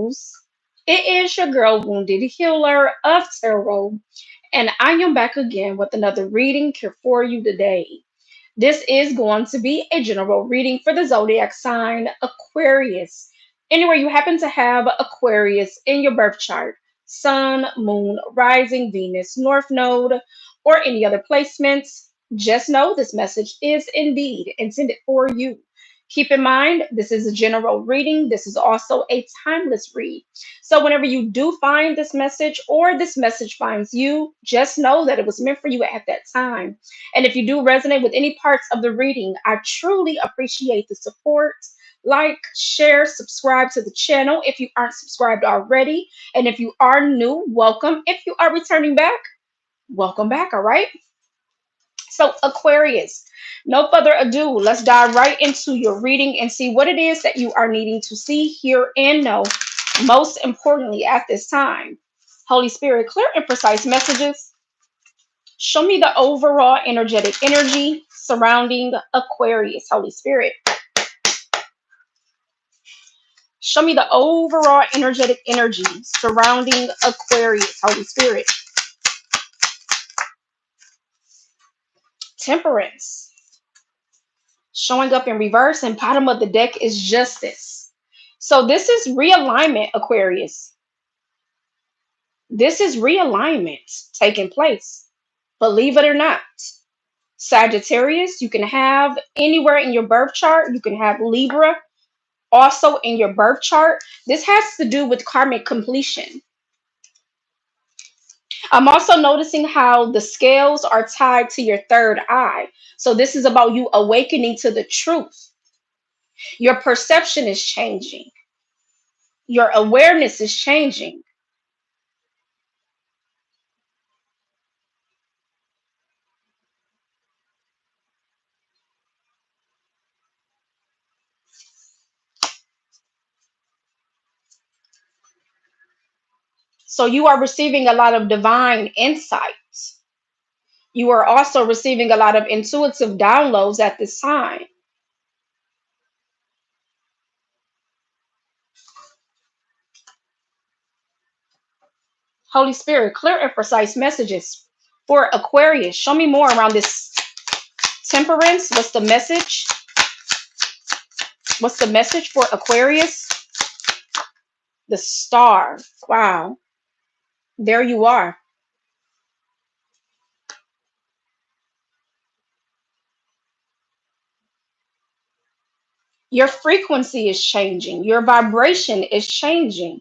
News. It is your girl, Wounded Healer of Tarot, and I am back again with another reading here for you today. This is going to be a general reading for the zodiac sign Aquarius. Anywhere you happen to have Aquarius in your birth chart, Sun, Moon, Rising, Venus, North Node, or any other placements, just know this message is indeed intended for you. Keep in mind, this is a general reading. This is also a timeless read. So, whenever you do find this message or this message finds you, just know that it was meant for you at that time. And if you do resonate with any parts of the reading, I truly appreciate the support. Like, share, subscribe to the channel if you aren't subscribed already. And if you are new, welcome. If you are returning back, welcome back. All right. So, Aquarius, no further ado, let's dive right into your reading and see what it is that you are needing to see, hear, and know. Most importantly, at this time, Holy Spirit, clear and precise messages. Show me the overall energetic energy surrounding Aquarius, Holy Spirit. Show me the overall energetic energy surrounding Aquarius, Holy Spirit. Temperance. Showing up in reverse, and bottom of the deck is Justice. So this is realignment, Aquarius. This is realignment taking place. Believe it or not. Sagittarius, you can have anywhere in your birth chart. You can have Libra also in your birth chart. This has to do with karmic completion. I'm also noticing how the scales are tied to your third eye. So this is about you awakening to the truth. Your perception is changing. Your awareness is changing. So you are receiving a lot of divine insights. You are also receiving a lot of intuitive downloads at this time. Holy Spirit, clear and precise messages for Aquarius. Show me more around this temperance. What's the message? What's the message for Aquarius? The star. Wow. There you are. Your frequency is changing. Your vibration is changing.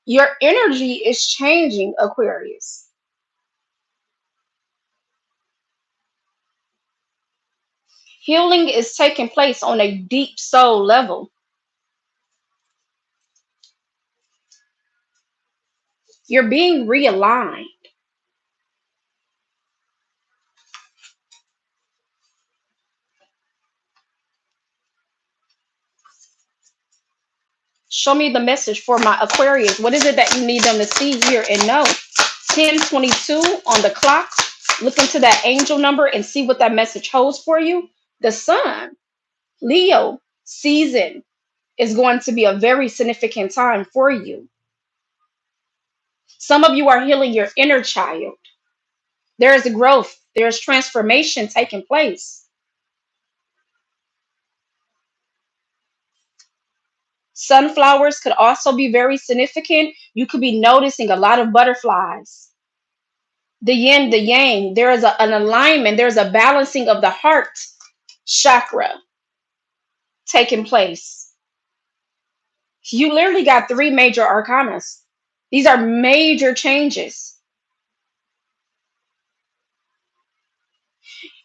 Your energy is changing, Aquarius. Healing is taking place on a deep soul level. You're being realigned. Show me the message for my Aquarius. What is it that you need them to see, hear, and know? 10:22 on the clock. Look into that angel number and see what that message holds for you. The sun, Leo season is going to be a very significant time for you. Some of you are healing your inner child. There is growth, there's transformation taking place. Sunflowers could also be very significant. You could be noticing a lot of butterflies. The yin, the yang, there is an alignment, there's a balancing of the heart chakra taking place. You literally got three major arcanas. These are major changes.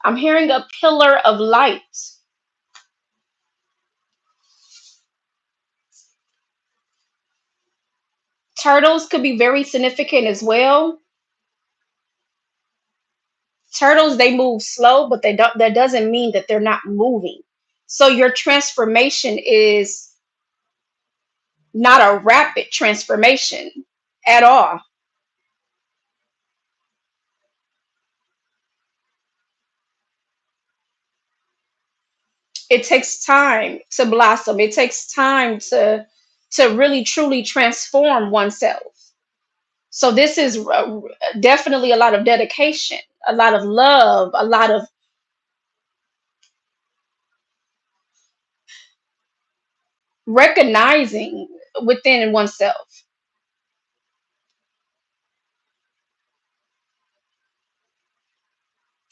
I'm hearing a pillar of light. Turtles could be very significant as well. Turtles, they move slow, but they don't, that doesn't mean that they're not moving. So your transformation is not a rapid transformation at all. It takes time to blossom. It takes time to really truly transform oneself. So this is definitely a lot of dedication, a lot of love, a lot of recognizing within oneself.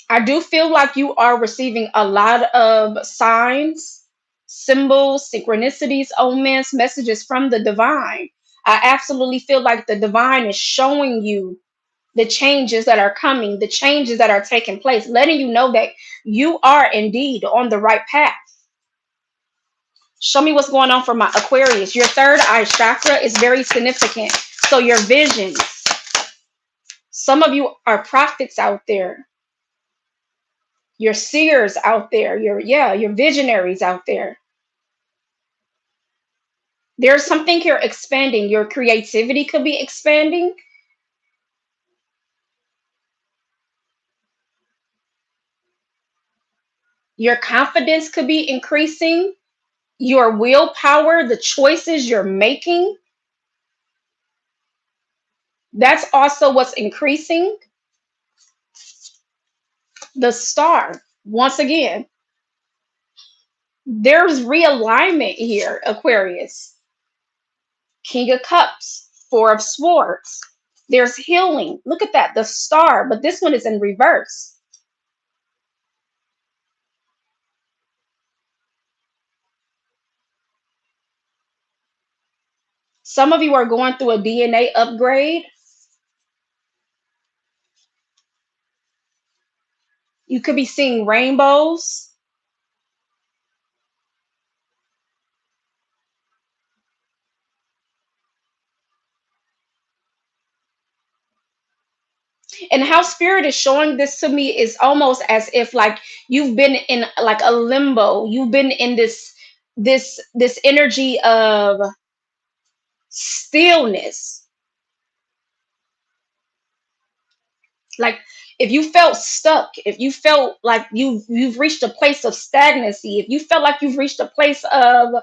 I do feel like you are receiving a lot of signs, symbols, synchronicities, omens, messages from the divine. I absolutely feel like the divine is showing you the changes that are coming, the changes that are taking place, letting you know that you are indeed on the right path. Show me what's going on for my Aquarius. Your third eye chakra is very significant. So your visions. Some of you are prophets out there. Your seers out there. Your visionaries out there. There's something here expanding. Your creativity could be expanding. Your confidence could be increasing. Your willpower, the choices you're making, that's also what's increasing. The star, once again, there's realignment here, Aquarius. King of Cups, Four of Swords. There's healing. Look at that, the star, but this one is in reverse. Some of you are going through a DNA upgrade. You could be seeing rainbows. And how spirit is showing this to me is almost as if like you've been in like a limbo. You've been in this energy of stillness. Like if you felt stuck, if you felt like you've reached a place of stagnancy, if you felt like you've reached a place of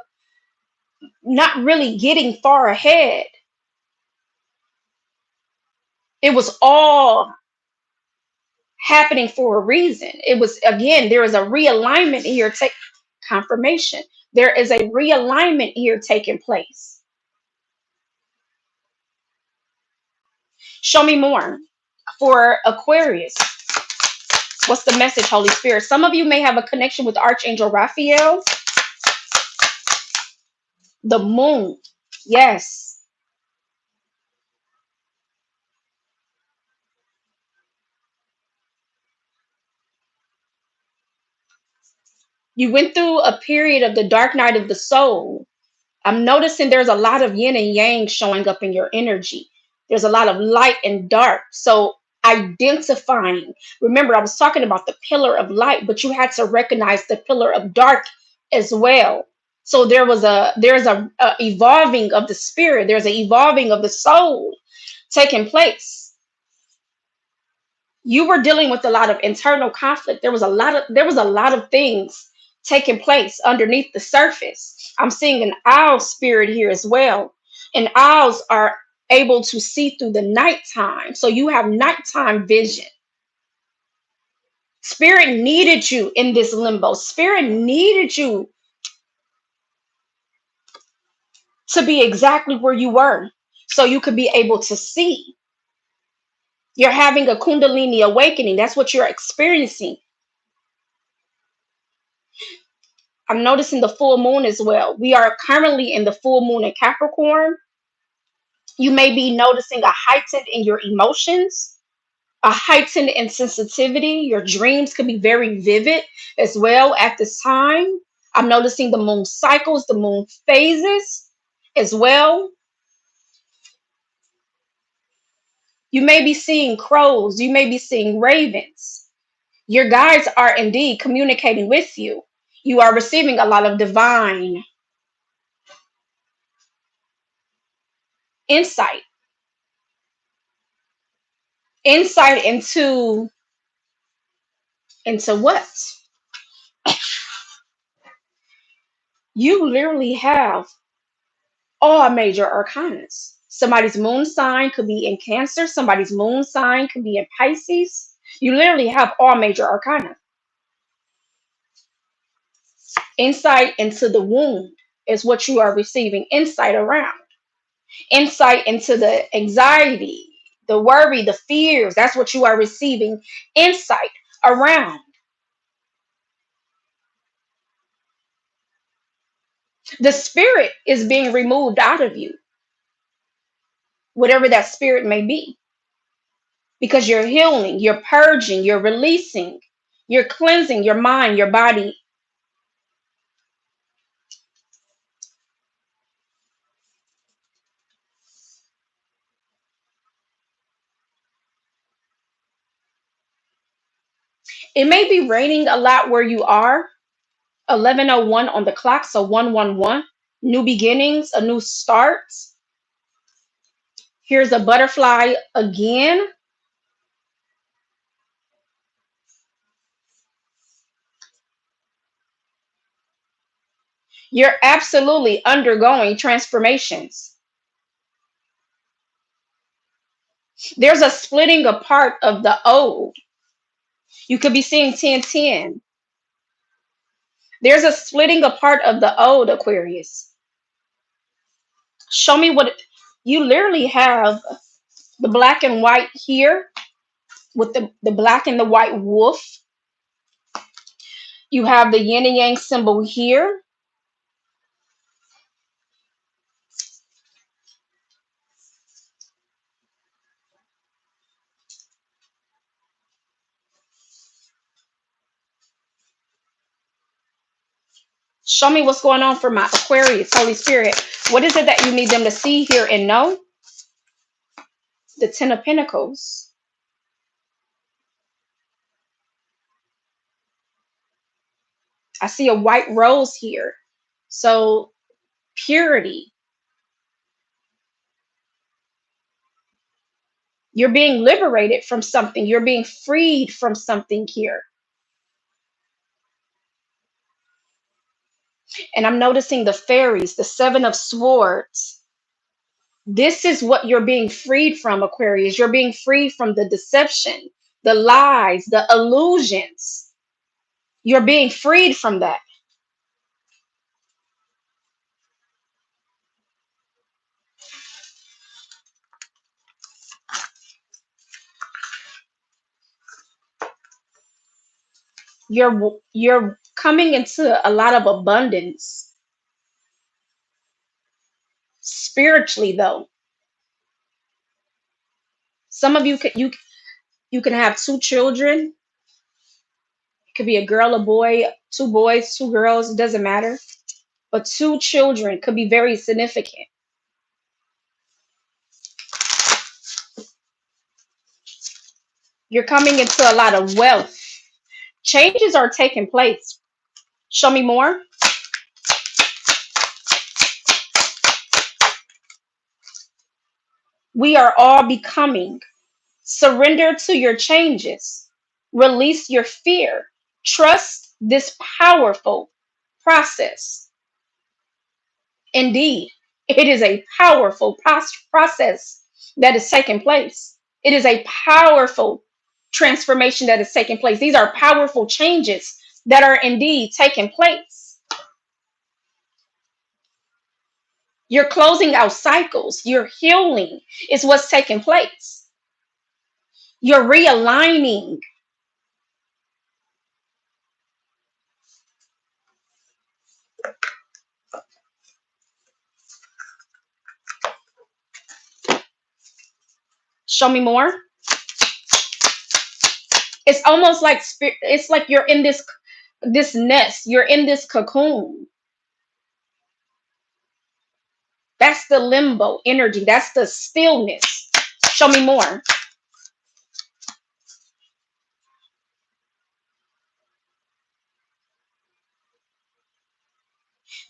not really getting far ahead, it was all happening for a reason. It was, again, there is a realignment here. Take confirmation. There is a realignment here taking place. Show me more for Aquarius. What's the message, Holy Spirit? Some of you may have a connection with Archangel Raphael. The moon. Yes. You went through a period of the dark night of the soul. I'm noticing there's a lot of yin and yang showing up in your energy. There's a lot of light and dark. So identifying, remember, I was talking about the pillar of light, but you had to recognize the pillar of dark as well. So there's a evolving of the spirit. There's an evolving of the soul taking place. You were dealing with a lot of internal conflict. There was a lot of things taking place underneath the surface. I'm seeing an owl spirit here as well. And owls are able to see through the nighttime. So you have nighttime vision. Spirit needed you in this limbo. Spirit needed you to be exactly where you were so you could be able to see. You're having a Kundalini awakening. That's what you're experiencing. I'm noticing the full moon as well. We are currently in the full moon in Capricorn. You may be noticing a heightened in your emotions, a heightened in sensitivity. Your dreams could be very vivid as well at this time. I'm noticing the moon cycles, the moon phases as well. You may be seeing crows, you may be seeing ravens. Your guides are indeed communicating with you. You are receiving a lot of divine insight, insight into what? You literally have all major arcanas. Somebody's moon sign could be in Cancer, somebody's moon sign could be in Pisces. You literally have all major arcana. Insight into the wound is what you are receiving insight around. Insight into the anxiety, the worry, the fears. That's what you are receiving insight around. The spirit is being removed out of you, whatever that spirit may be, because you're healing, you're purging, you're releasing, you're cleansing your mind, your body. It may be raining a lot where you are. 11:01 on the clock, so 111. New beginnings, a new start. Here's a butterfly again. You're absolutely undergoing transformations. There's a splitting apart of the old. You could be seeing 1010. There's a splitting apart of the old, Aquarius. Show me what you literally have, the black and white here with the black and the white wolf. You have the yin and yang symbol here. Show me what's going on for my Aquarius, Holy Spirit. What is it that you need them to see, hear, and know? The Ten of Pentacles. I see a white rose here. So, purity. You're being liberated from something. You're being freed from something here. And I'm noticing the fairies, the Seven of Swords. This is what you're being freed from, Aquarius. You're being freed from the deception, the lies, the illusions. You're being freed from that. You're coming into a lot of abundance spiritually, though. Some of you can have two children. It could be a girl, a boy, two boys, two girls. It doesn't matter. But two children could be very significant. You're coming into a lot of wealth. Changes are taking place. Show me more. We are all becoming. Surrender to your changes. Release your fear. Trust this powerful process. Indeed, it is a powerful process that is taking place. It is a powerful transformation that is taking place. These are powerful changes that are indeed taking place. You're closing out cycles. You're healing is what's taking place. You're realigning. Show me more. It's almost like it's like you're in this nest. You're in this cocoon. That's the limbo energy. That's the stillness. Show me more.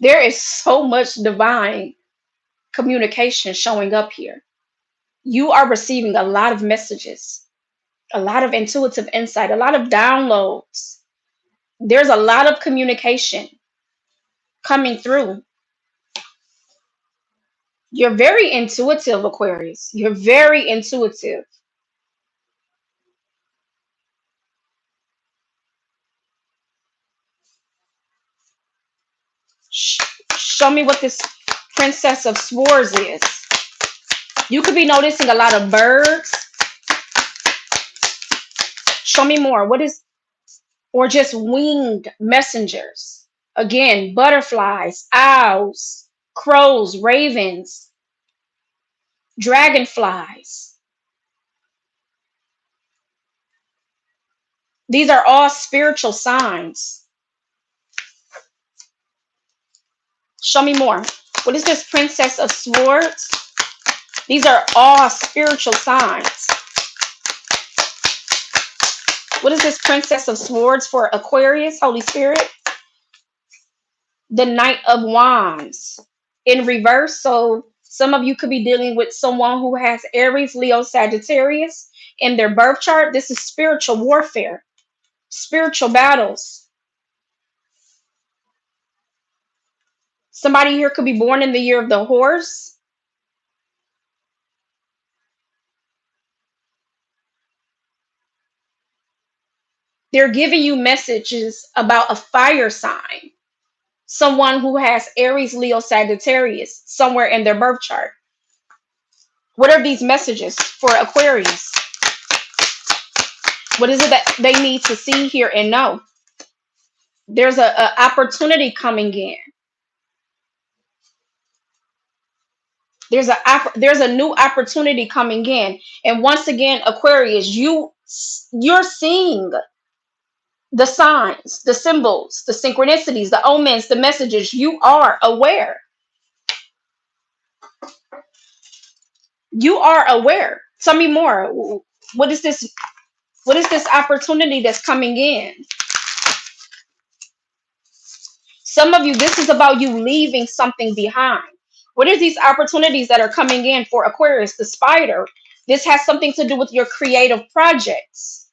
There is so much divine communication showing up here. You are receiving a lot of messages, a lot of intuitive insight, a lot of downloads. There's a lot of communication. coming through. You're very intuitive, Aquarius. You're very intuitive. Sh- Show me what this Princess of Swords is. You could be noticing a lot of birds. Show me more. What is, or just winged messengers? Again, butterflies, owls, crows, ravens, dragonflies. These are all spiritual signs. Show me more. What is this Princess of Swords? These are all spiritual signs. What is this Princess of Swords for Aquarius, Holy Spirit? The Knight of Wands in reverse. So some of you could be dealing with someone who has Aries, Leo, Sagittarius in their birth chart. This is spiritual warfare, spiritual battles. Somebody here could be born in the year of the horse. They're giving you messages about a fire sign, someone who has Aries, Leo, Sagittarius somewhere in their birth chart. What are these messages for Aquarius? What is it that they need to see, hear, and know? There's a opportunity coming in. There's a new opportunity coming in. And once again, Aquarius, you're seeing the signs, the symbols, the synchronicities, the omens, the messages. You are aware. You are aware. Tell me more. What is this? What is this opportunity that's coming in? Some of you, this is about you leaving something behind. What are these opportunities that are coming in for Aquarius, the spider? This has something to do with your creative projects.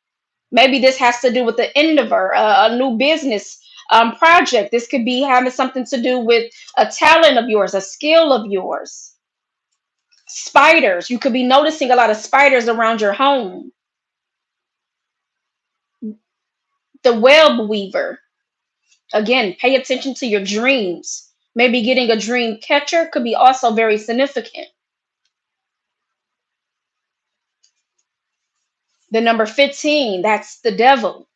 Maybe this has to do with the endeavor, a new business project. This could be having something to do with a talent of yours, a skill of yours. Spiders, you could be noticing a lot of spiders around your home. The web weaver, again, pay attention to your dreams. Maybe getting a dream catcher could be also very significant. The number 15, that's the devil.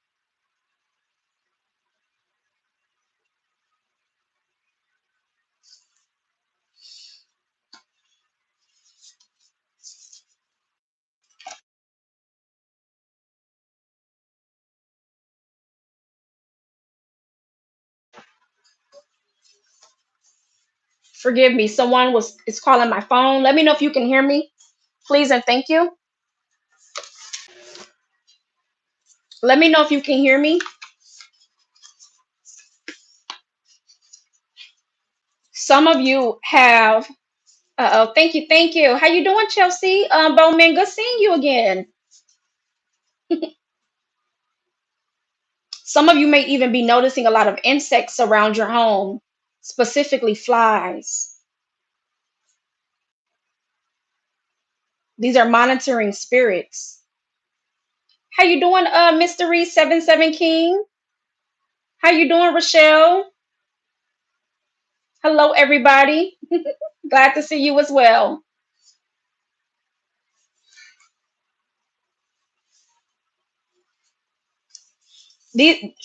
Forgive me, someone was is calling my phone. Let me know if you can hear me, please and thank you. Let me know if you can hear me. Some of you have oh, thank you, thank you. How you doing, Chelsea? Bowman, good seeing you again. Some of you may even be noticing a lot of insects around your home, specifically flies. These are monitoring spirits. How you doing, Mystery 77 King? How you doing, Rochelle? Hello, everybody. Glad to see you as well.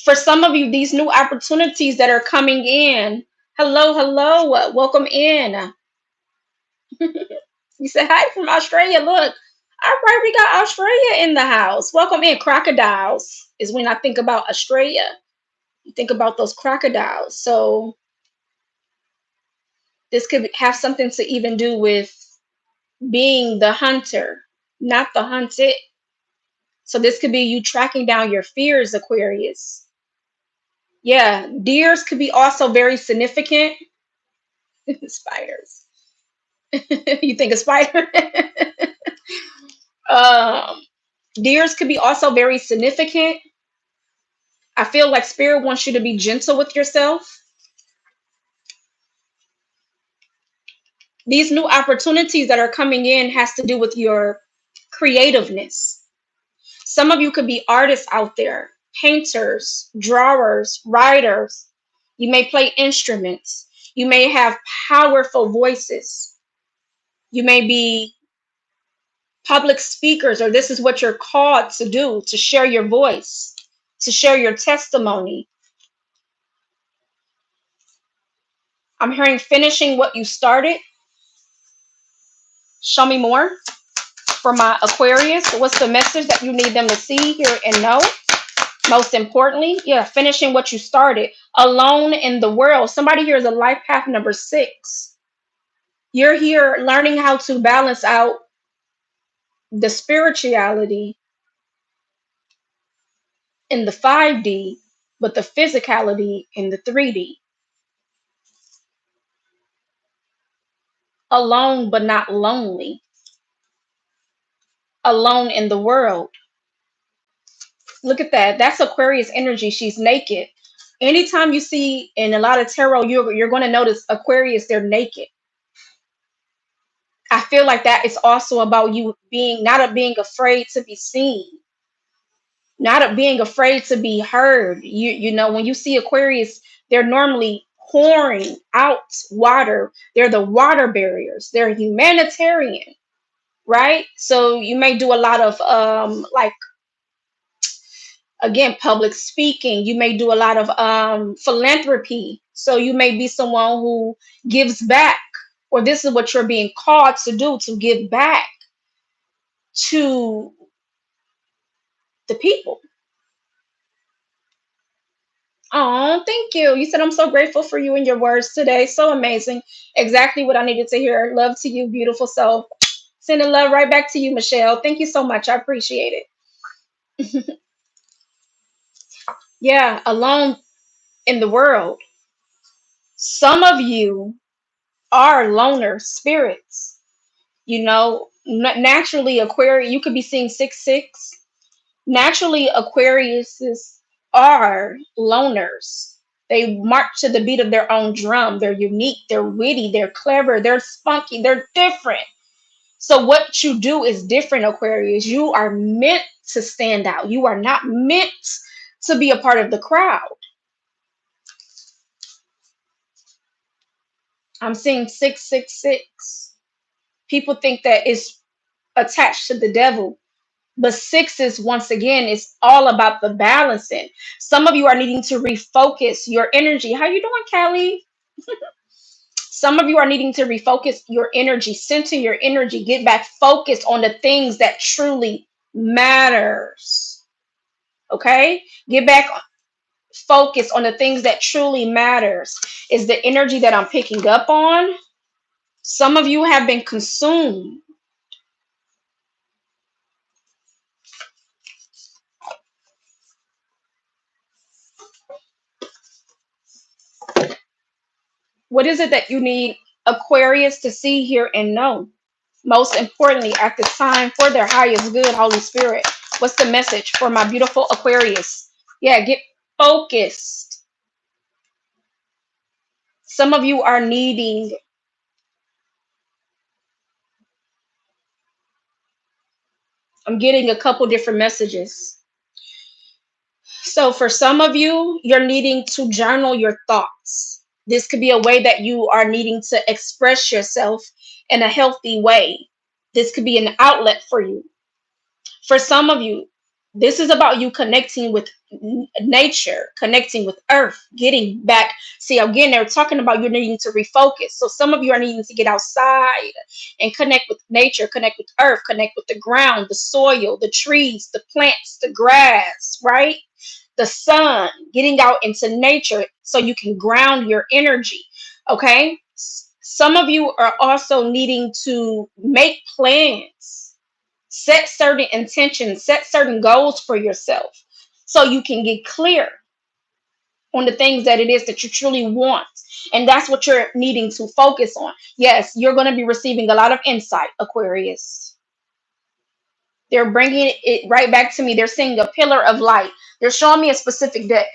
For some of you, these new opportunities that are coming in. Hello, hello, welcome in. You said hi from Australia. Look, all right, we got Australia in the house. Welcome in. Crocodiles is when I think about Australia. You think about those crocodiles. So this could have something to even do with being the hunter, not the hunted. So this could be you tracking down your fears, Aquarius. Yeah, deers could be also very significant. Spiders. You think a spider? um, Deers could be also very significant. I feel like spirit wants you to be gentle with yourself. These new opportunities that are coming in has to do with your creativeness. Some of you could be artists out there, painters, drawers, writers. You may play instruments. You may have powerful voices. You may be public speakers, or this is what you're called to do, to share your voice, to share your testimony. I'm hearing finishing what you started. Show me more for my Aquarius. What's the message that you need them to see, hear, and know? Most importantly, yeah, finishing what you started. Alone in the world. Somebody here is a life path number 6. You're here learning how to balance out the spirituality in the 5D, but the physicality in the 3D. Alone but not lonely. Alone in the world. Look at that. That's Aquarius energy. She's naked. Anytime you see in a lot of tarot, you're going to notice Aquarius, they're naked. I feel like that is also about you being not being afraid to be seen, not being afraid to be heard. You know, when you see Aquarius, they're normally pouring out water. They're the water barriers. They're humanitarian, right? So you may do a lot of like, again, public speaking. You may do a lot of philanthropy. So you may be someone who gives back, or this is what you're being called to do, to give back to the people. Oh, thank you. You said I'm so grateful for you and your words today. So amazing. Exactly what I needed to hear. Love to you, beautiful self. Sending love right back to you, Michelle. Thank you so much. I appreciate it. Yeah, alone in the world. Some of you are loner spirits. You know, naturally, Aquarius, you could be seeing 6 6. Naturally, Aquariuses are loners. They march to the beat of their own drum. They're unique, they're witty, they're clever, they're spunky, they're different. So, what you do is different, Aquarius. You are meant to stand out. You are not meant to be a part of the crowd. I'm seeing 666. People think that it's attached to the devil. But 6 is, once again, it's all about the balancing. Some of you are needing to refocus your energy. How you doing, Callie? Some of you are needing to refocus your energy, center your energy, get back focused on the things that truly matters. Okay? Get back focused on the things that truly matters. Is the energy that I'm picking up on. Some of you have been consumed. What is it that you need Aquarius to see, hear, and know? Most importantly, at this time, for their highest good, Holy Spirit. What's the message for my beautiful Aquarius? Yeah, get focused. Some of you are needing, I'm getting a couple different messages. So for some of you, you're needing to journal your thoughts. This could be a way that you are needing to express yourself in a healthy way. This could be an outlet for you. For some of you, this is about you connecting with nature, connecting with earth, getting back. See, again, they're talking about you needing to refocus. So some of you are needing to get outside and connect with nature, connect with earth, connect with the ground, the soil, the trees, the plants, the grass, right? The sun, getting out into nature so you can ground your energy. Okay. Some of you are also needing to make plans, set certain intentions, set certain goals for yourself so you can get clear on the things that it is that you truly want. And that's what you're needing to focus on. Yes, you're going to be receiving a lot of insight, Aquarius. They're bringing it right back to me. They're saying a pillar of light. They're showing me a specific day.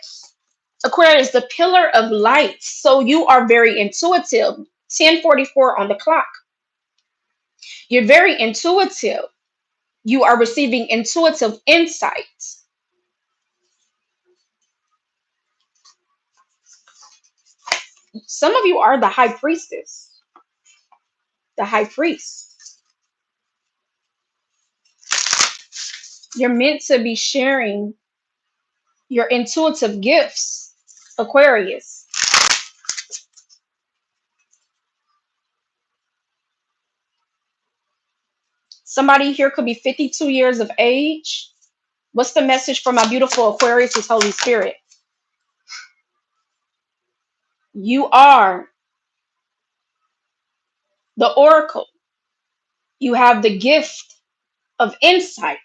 Aquarius, the pillar of light. So you are very intuitive. 10:44 on the clock. You're very intuitive. You are receiving intuitive insights. Some of you are the high priestess, the high priest. You're meant to be sharing your intuitive gifts, Aquarius. Somebody here could be 52 years of age. What's the message for my beautiful Aquarius' Holy Spirit? You are the oracle. You have the gift of insight.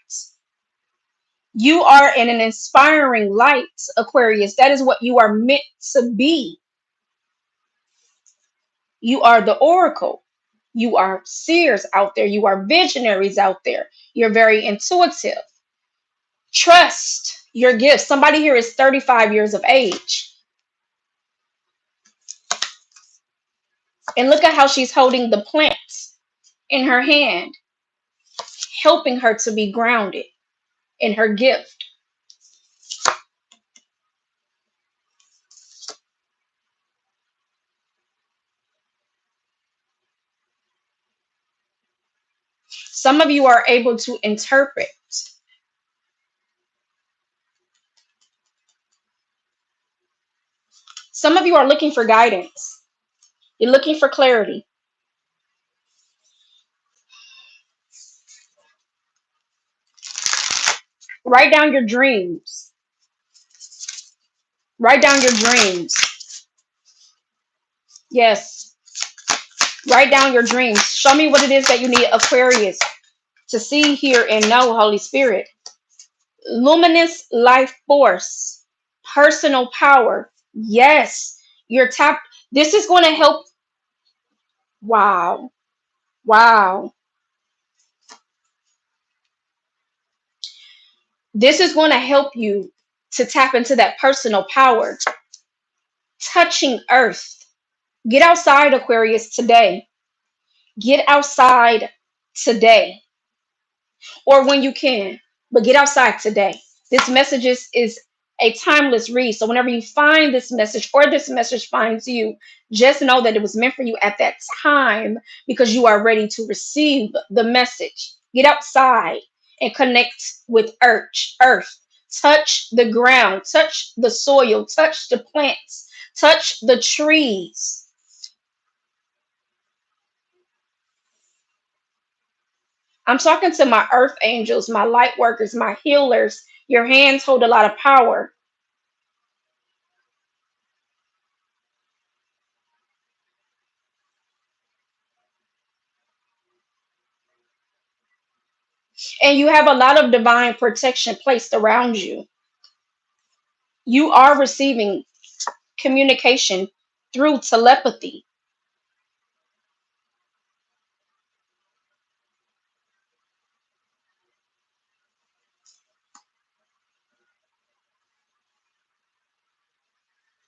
You are in an inspiring light, Aquarius. That is what you are meant to be. You are the oracle. You are seers out there. You are visionaries out there. You're very intuitive. Trust your gifts. Somebody here is 35 years of age. And look at how she's holding the plants in her hand, helping her to be grounded in her gift. Some of you are able to interpret. Some of you are looking for guidance. You're looking for clarity. Write down your dreams. Write down your dreams. Yes. Write down your dreams. Show me what it is that you need, Aquarius, to see, hear, and know, Holy Spirit. Luminous life force. Personal power. Yes. You're tapped. This is going to help. Wow. Wow. This is going to help you to tap into that personal power. Touching earth. Get outside, Aquarius, today. Get outside today or when you can, but get outside today. This message is a timeless read. So whenever you find this message or this message finds you, just know that it was meant for you at that time because you are ready to receive the message. Get outside and connect with earth. Touch the ground, touch the soil, touch the plants, touch the trees. I'm talking to my earth angels, my light workers, my healers. Your hands hold a lot of power. And you have a lot of divine protection placed around you. You are receiving communication through telepathy.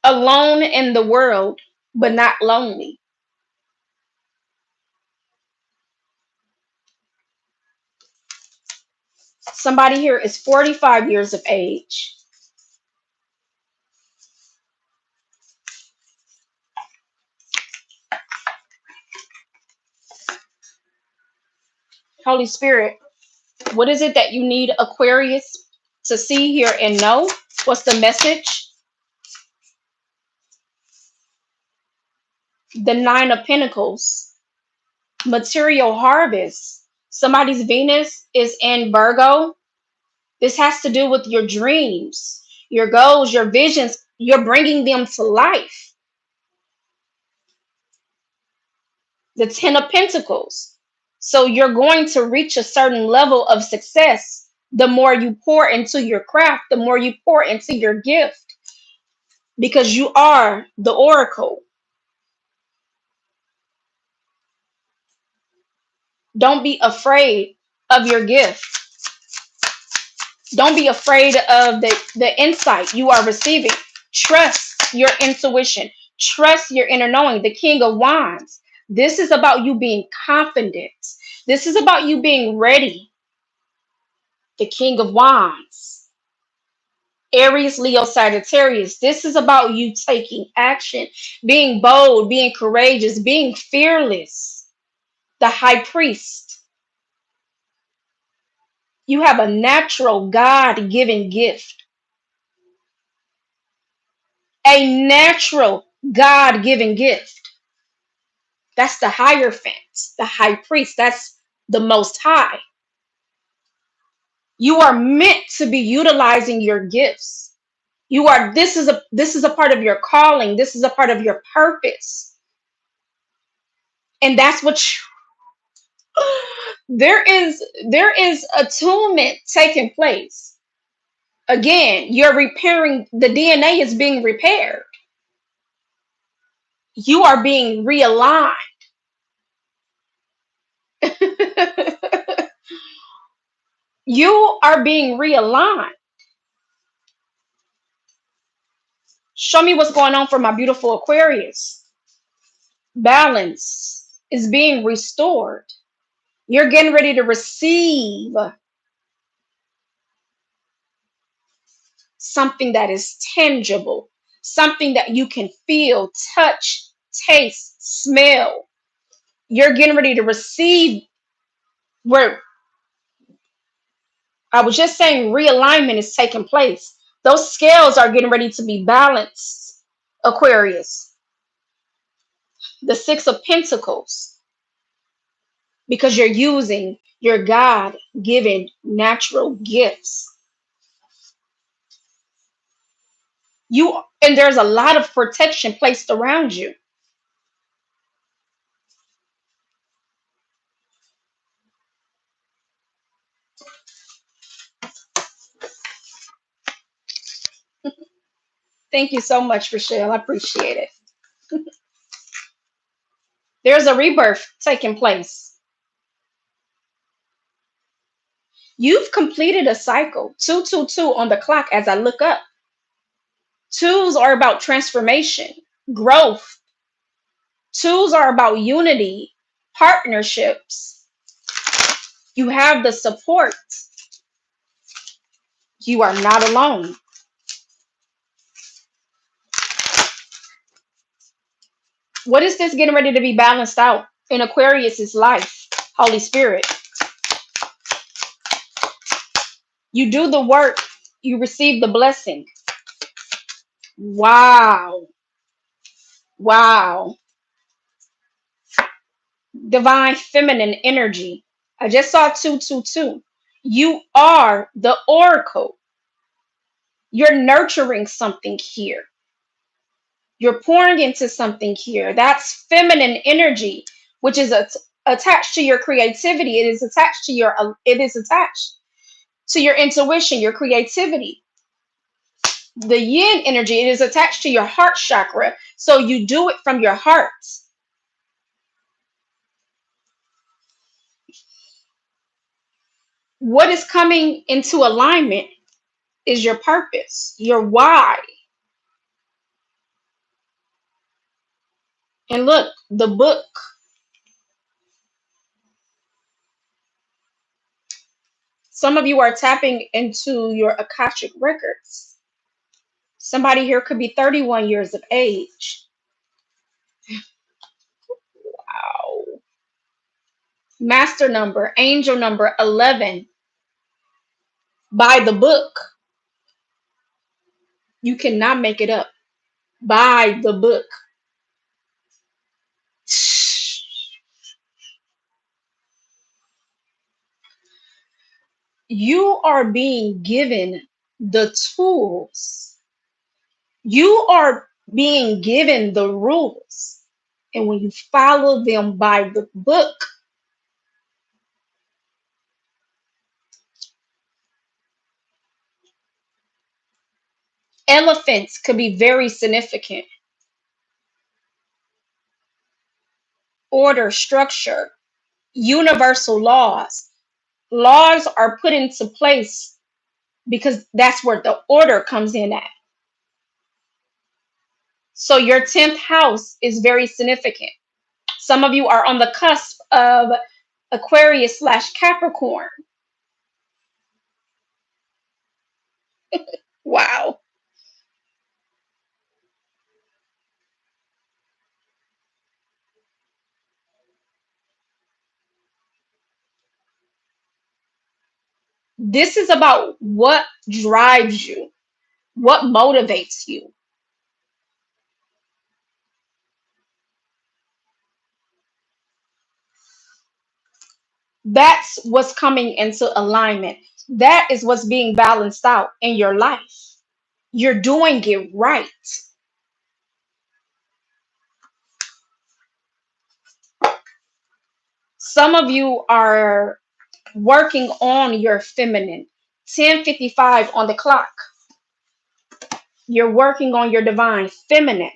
Alone in the world, but not lonely. Somebody here is 45 years of age. Holy Spirit, what is it that you need, Aquarius, to see, hear, and know? What's the message? The Nine of Pentacles. Material harvest. Somebody's Venus is in Virgo. This has to do with your dreams, your goals, your visions. You're bringing them to life. The Ten of Pentacles. So you're going to reach a certain level of success. The more you pour into your craft, the more you pour into your gift, because you are the oracle. Don't be afraid of your gift. Don't be afraid of the insight you are receiving. Trust your intuition. Trust your inner knowing. The King of Wands. This is about you being confident. This is about you being ready, the King of Wands. Aries, Leo, Sagittarius. This is about you taking action, being bold, being courageous, being fearless. The High Priest. You have a natural God given gift, a natural God given gift. That's the Hierophant, the High Priest. That's the Most High. You are meant to be utilizing your gifts. This is a part of your calling. This is a part of your purpose. And that's what there is attunement taking place. Again, you're repairing, the DNA is being repaired. You are being realigned. You are being realigned. Show me what's going on for my beautiful Aquarius. Balance is being restored. You're getting ready to receive something that is tangible, something that you can feel, touch, taste, smell. You're getting ready to receive where I was just saying realignment is taking place. Those scales are getting ready to be balanced, Aquarius. The Six of Pentacles, because you're using your God given natural gifts. And there's a lot of protection placed around you. Thank you so much, Rochelle. I appreciate it. There's a rebirth taking place. You've completed a cycle. 222 on the clock as I look up. Twos are about transformation, growth. Twos are about unity, partnerships. You have the support. You are not alone. What is this getting ready to be balanced out in Aquarius's life? Holy Spirit. You do the work, you receive the blessing. Wow. Wow. Divine feminine energy. I just saw 222. You are the oracle. You're nurturing something here. You're pouring into something here. That's feminine energy, which is attached to your creativity. It is attached to your intuition, your creativity. The yin energy, it is attached to your heart chakra. So you do it from your heart. What is coming into alignment is your purpose, your why. And look, the book. Some of you are tapping into your Akashic records. Somebody here could be 31 years of age. Wow. Master number, angel number 11. By the book. You cannot make it up. By the book. You are being given the tools. You are being given the rules. And when you follow them by the book, elephants could be very significant. Order, structure, universal laws. Laws are put into place because that's where the order comes in at. So your 10th house is very significant. Some of you are on the cusp of Aquarius slash Capricorn. Wow. This is about what drives you, what motivates you. That's what's coming into alignment. That is what's being balanced out in your life. You're doing it right. Some of you are working on your feminine. 10:55 on the clock. You're working on your divine feminine.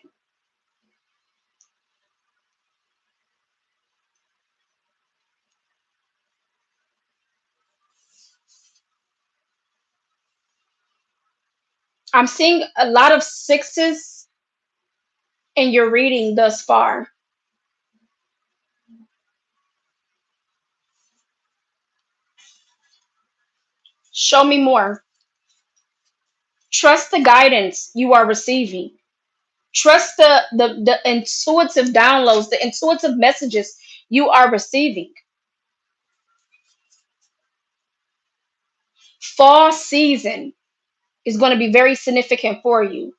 I'm seeing a lot of sixes in your reading thus far. Show me more. Trust the guidance you are receiving. Trust the intuitive downloads, the intuitive messages you are receiving. Fall season is going to be very significant for you.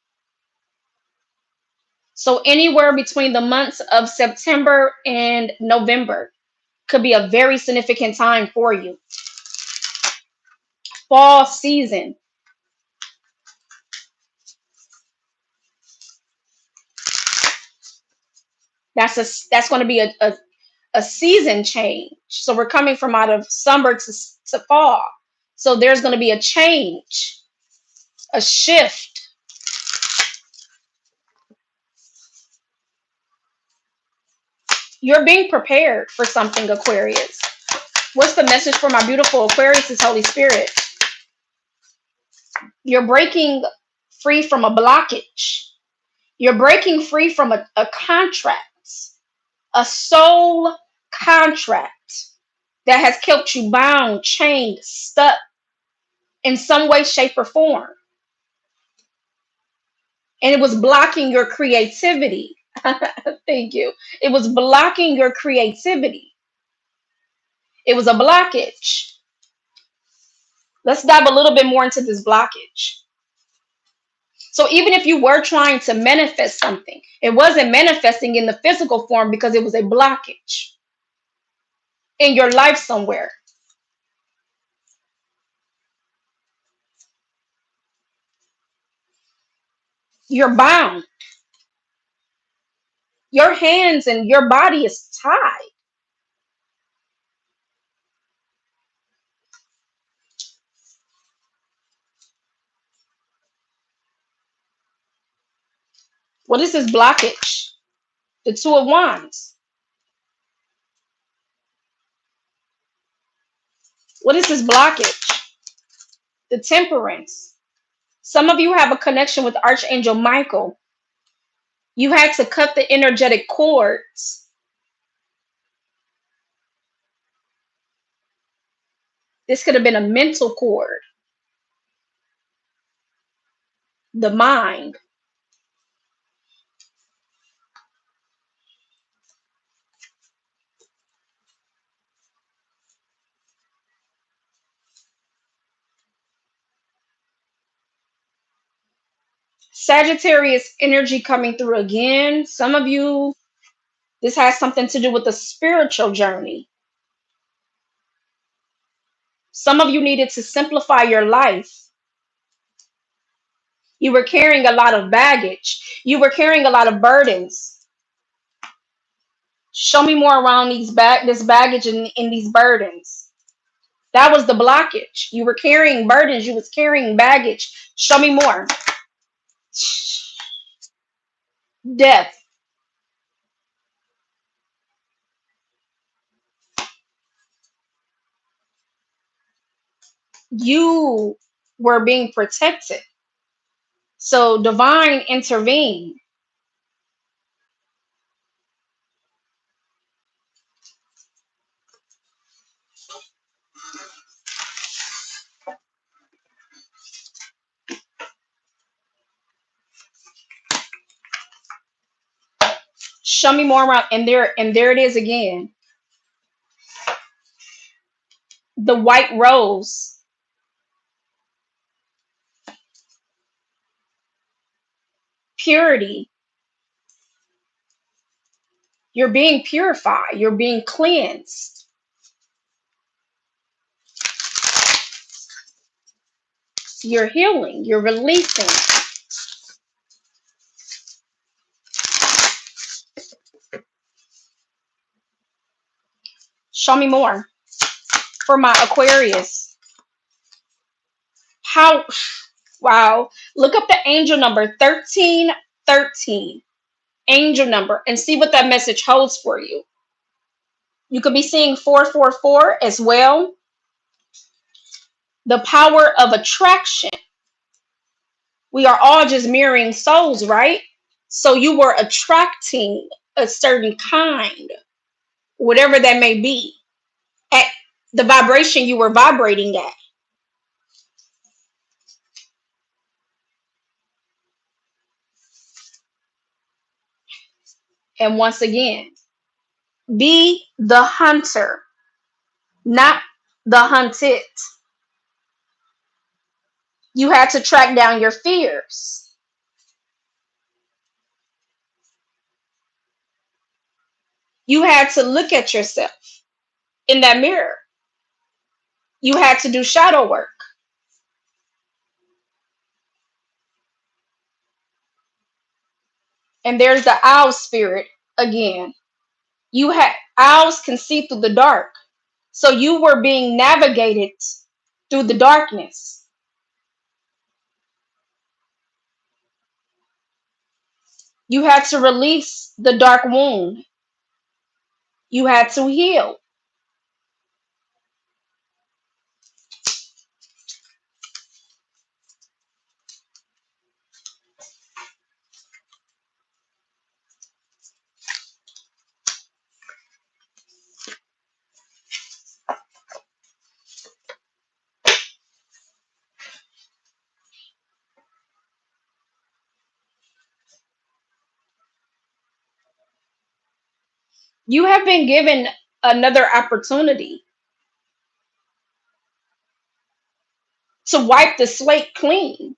So anywhere between the months of September and November could be a very significant time for you. Fall season. That's going to be a season change. So we're coming from out of summer to fall. So there's going to be a change, a shift. You're being prepared for something, Aquarius. What's the message for my beautiful Aquarius is Holy Spirit? You're breaking free from a blockage. You're breaking free from a contract, a soul contract that has kept you bound, chained, stuck in some way, shape, or form. And it was blocking your creativity. Thank you. It was blocking your creativity. It was a blockage. Let's dive a little bit more into this blockage. So even if you were trying to manifest something, it wasn't manifesting in the physical form because it was a blockage in your life somewhere. You're bound. Your hands and your body is tied. What is this blockage? The Two of Wands. What is this blockage? The Temperance. Some of you have a connection with Archangel Michael. You had to cut the energetic cords. This could have been a mental cord, the mind. Sagittarius energy coming through again. Some of you, this has something to do with the spiritual journey. Some of you needed to simplify your life. You were carrying a lot of baggage. You were carrying a lot of burdens. Show me more around this baggage and these burdens. That was the blockage. You were carrying burdens. You was carrying baggage. Show me more. Death. You were being protected. So divine intervene. Show me more around. And there it is again. The white rose. Purity. You're being purified. You're being cleansed. You're healing. You're releasing. Show me more for my Aquarius. How, wow. Look up the angel number 1313. Angel number and see what that message holds for you. You could be seeing 444 as well. The power of attraction. We are all just mirroring souls, right? So you were attracting a certain kind, whatever that may be, at the vibration you were vibrating at. And once again, be the hunter, not the hunted. You had to track down your fears. You had to look at yourself in that mirror. You had to do shadow work. And there's the owl spirit again. You had owls can see through the dark. So you were being navigated through the darkness. You had to release the dark wound. You had to heal. You have been given another opportunity to wipe the slate clean,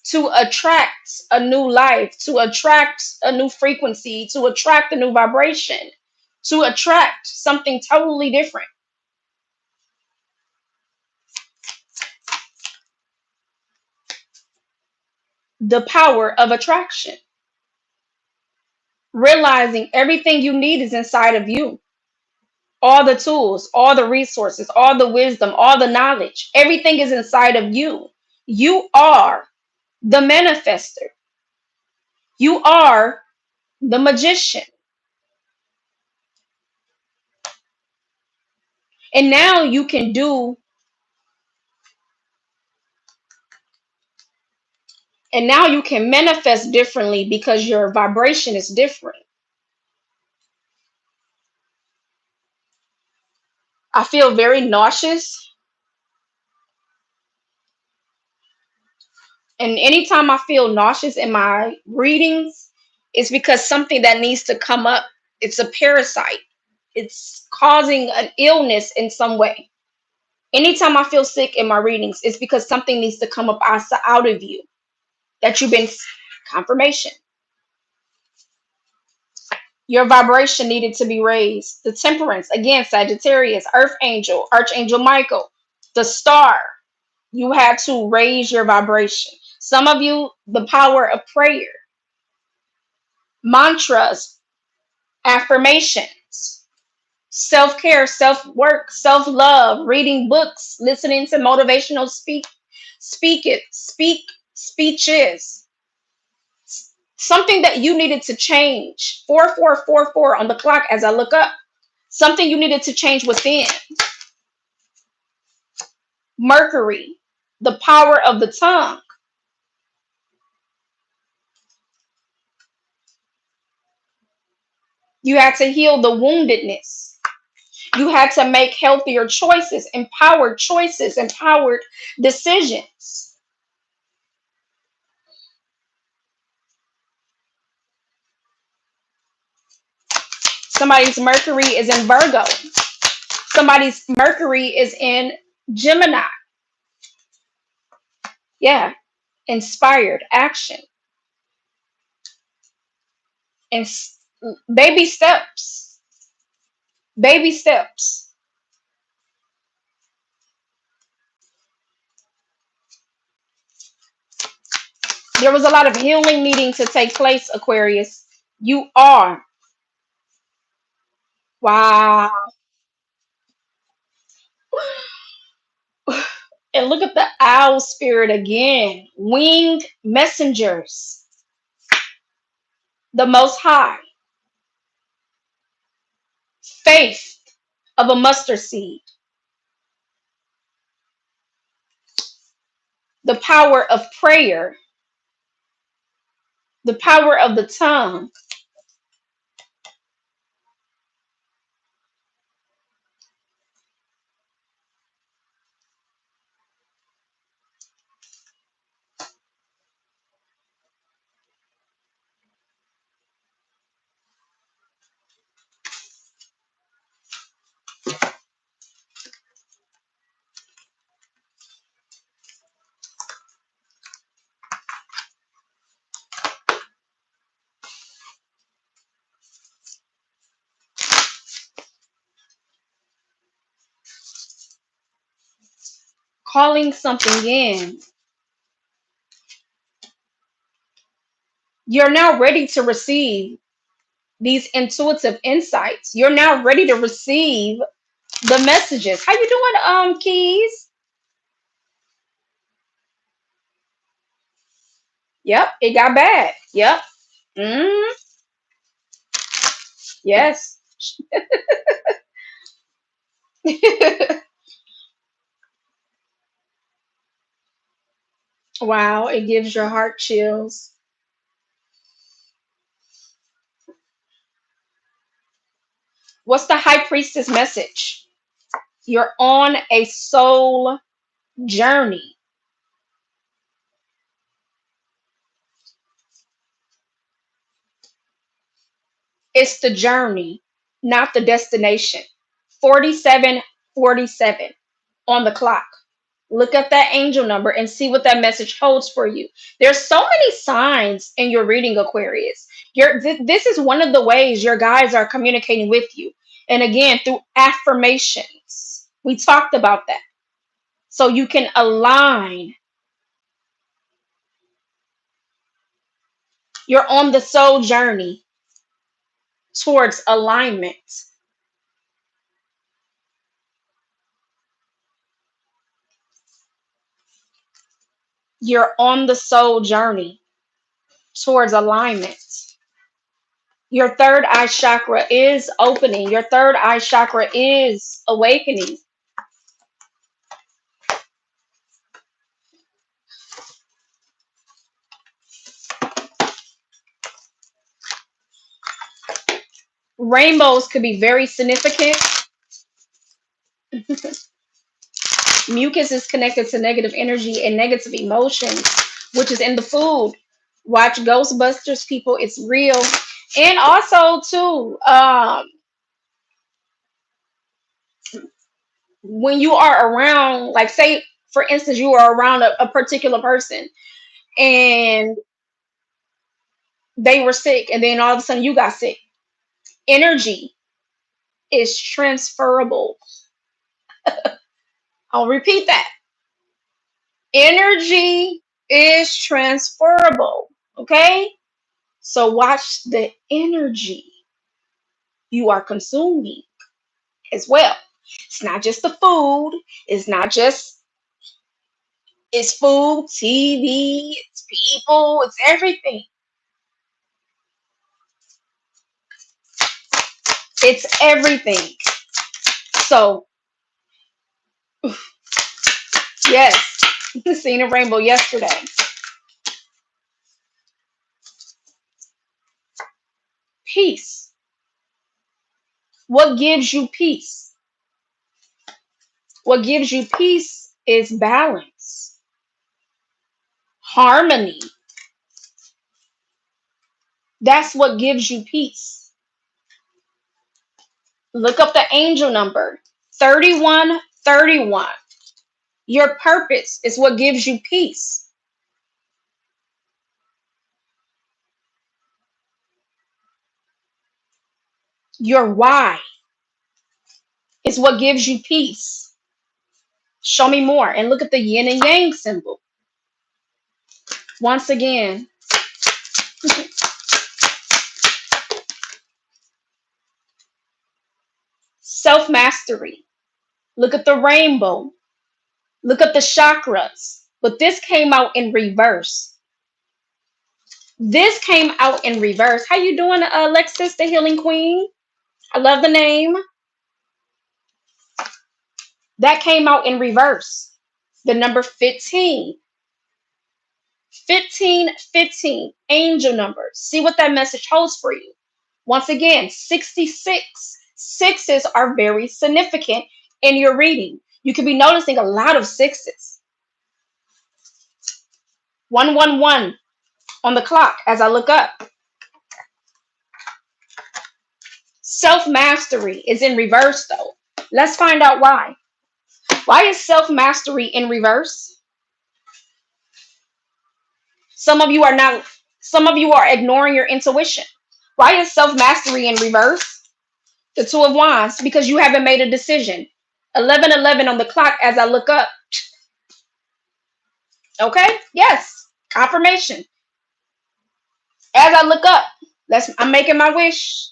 to attract a new life, to attract a new frequency, to attract a new vibration, to attract something totally different. The power of attraction. Realizing everything you need is inside of you. All the tools, all the resources, all the wisdom, all the knowledge, everything is inside of you. You are the manifester. You are the magician. And now you can do, and now you can manifest differently because your vibration is different. I feel very nauseous. And anytime I feel nauseous in my readings, it's because something that needs to come up, it's a parasite. It's causing an illness in some way. Anytime I feel sick in my readings, it's because something needs to come up out of you that you've been confirmation. Your vibration needed to be raised. The temperance, again, Sagittarius, Earth Angel, Archangel Michael, the star. You had to raise your vibration. Some of you, the power of prayer, mantras, affirmations, self care, self work, self love, reading books, listening to motivational speeches. Something that you needed to change. 4444 on the clock as I look up. Something you needed to change within. Mercury, the power of the tongue. You had to heal the woundedness. You had to make healthier choices, empowered decisions. Somebody's Mercury is in Virgo. Somebody's Mercury is in Gemini. Yeah, inspired action and baby steps. Baby steps. There was a lot of healing needing to take place, Aquarius. You are. Wow. And look at the owl spirit again. Winged messengers. The Most High. Faith of a mustard seed. The power of prayer. The power of the tongue. Calling something in. You're now ready to receive these intuitive insights. You're now ready to receive the messages. How you doing, Keys? Yep, it got bad. Yep. Mm, yes. Wow, it gives your heart chills. What's the high priestess message? You're on a soul journey. It's the journey, not the destination. 4747 on the clock. Look up that angel number and see what that message holds for you. There's so many signs in your reading, Aquarius. This is one of the ways your guides are communicating with you. And again, through affirmations. We talked about that. So you can align. You're on the soul journey towards alignment. You're on the soul journey towards alignment. Your third eye chakra is opening. Your third eye chakra is awakening. Rainbows could be very significant. Mucus is connected to negative energy and negative emotions, which is in the food. Watch Ghostbusters, people. It's real. And also, too, when you are around, like, say, for instance, you are around a particular person and they were sick, and then all of a sudden you got sick. Energy is transferable. I'll repeat that. Energy is transferable. Okay? So watch the energy you are consuming as well. It's not just the food, it's not just it's food, TV, it's people, it's everything. It's everything. So, yes, seen a rainbow yesterday. Peace. What gives you peace? What gives you peace is balance, harmony. That's what gives you peace. Look up the angel number 3131. Your purpose is what gives you peace. Your why is what gives you peace. Show me more. And look at the yin and yang symbol. Once again, self mastery. Look at the rainbow. Look at the chakras. But this came out in reverse. This came out in reverse. How you doing, Alexis, the healing queen? I love the name. That came out in reverse. The number 15. 15, 15, angel number. See what that message holds for you. Once again, 66. Sixes are very significant in your reading. You could be noticing a lot of sixes. 111 on the clock as I look up. Self-mastery is in reverse though. Let's find out why. Why is self-mastery in reverse? Some of you are ignoring your intuition. Why is self-mastery in reverse? The Two of Wands, because you haven't made a decision. 11:11 on the clock as I look up. Okay? Yes. Confirmation. As I look up, I'm making my wish.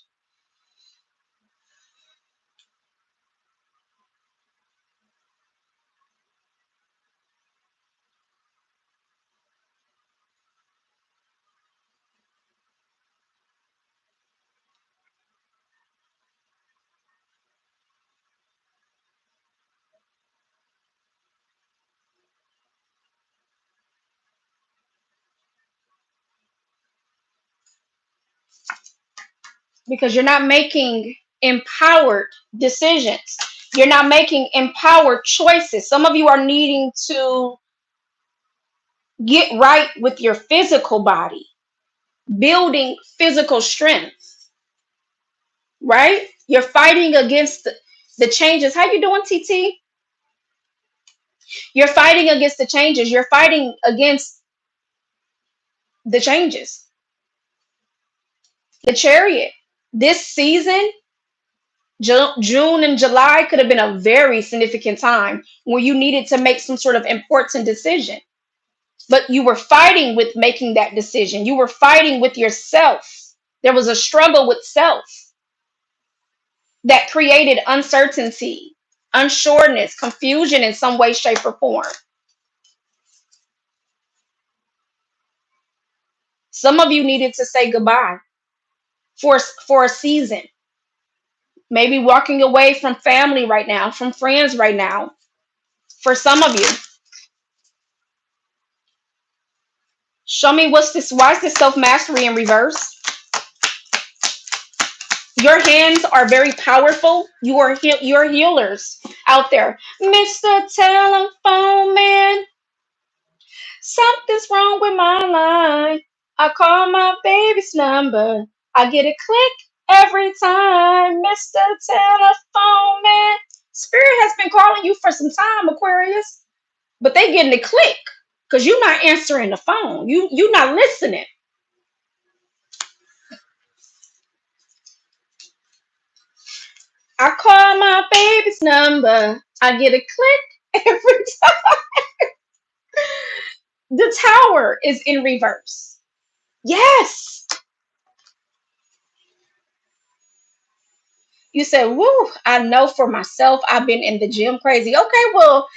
Because you're not making empowered decisions. You're not making empowered choices. Some of you are needing to get right with your physical body, building physical strength, right? You're fighting against the changes. How you doing, TT? You're fighting against the changes. You're fighting against the changes. The Chariot. This season, June and July could have been a very significant time where you needed to make some sort of important decision. But you were fighting with making that decision. You were fighting with yourself. There was a struggle with self that created uncertainty, unsureness, confusion in some way, shape, or form. Some of you needed to say goodbye for a season. Maybe walking away from family right now, from friends right now. For some of you. Show me why is this self-mastery in reverse? Your hands are very powerful. You're healers out there. Mr. Telephone Man, something's wrong with my line. I call my baby's number. I get a click every time. Mr. Telephone Man. Spirit has been calling you for some time, Aquarius. But they getting a click because you're not answering the phone. You're not listening. I call my baby's number. I get a click every time. The Tower is in reverse. Yes. You said, woo, I know for myself, I've been in the gym crazy. Okay, well,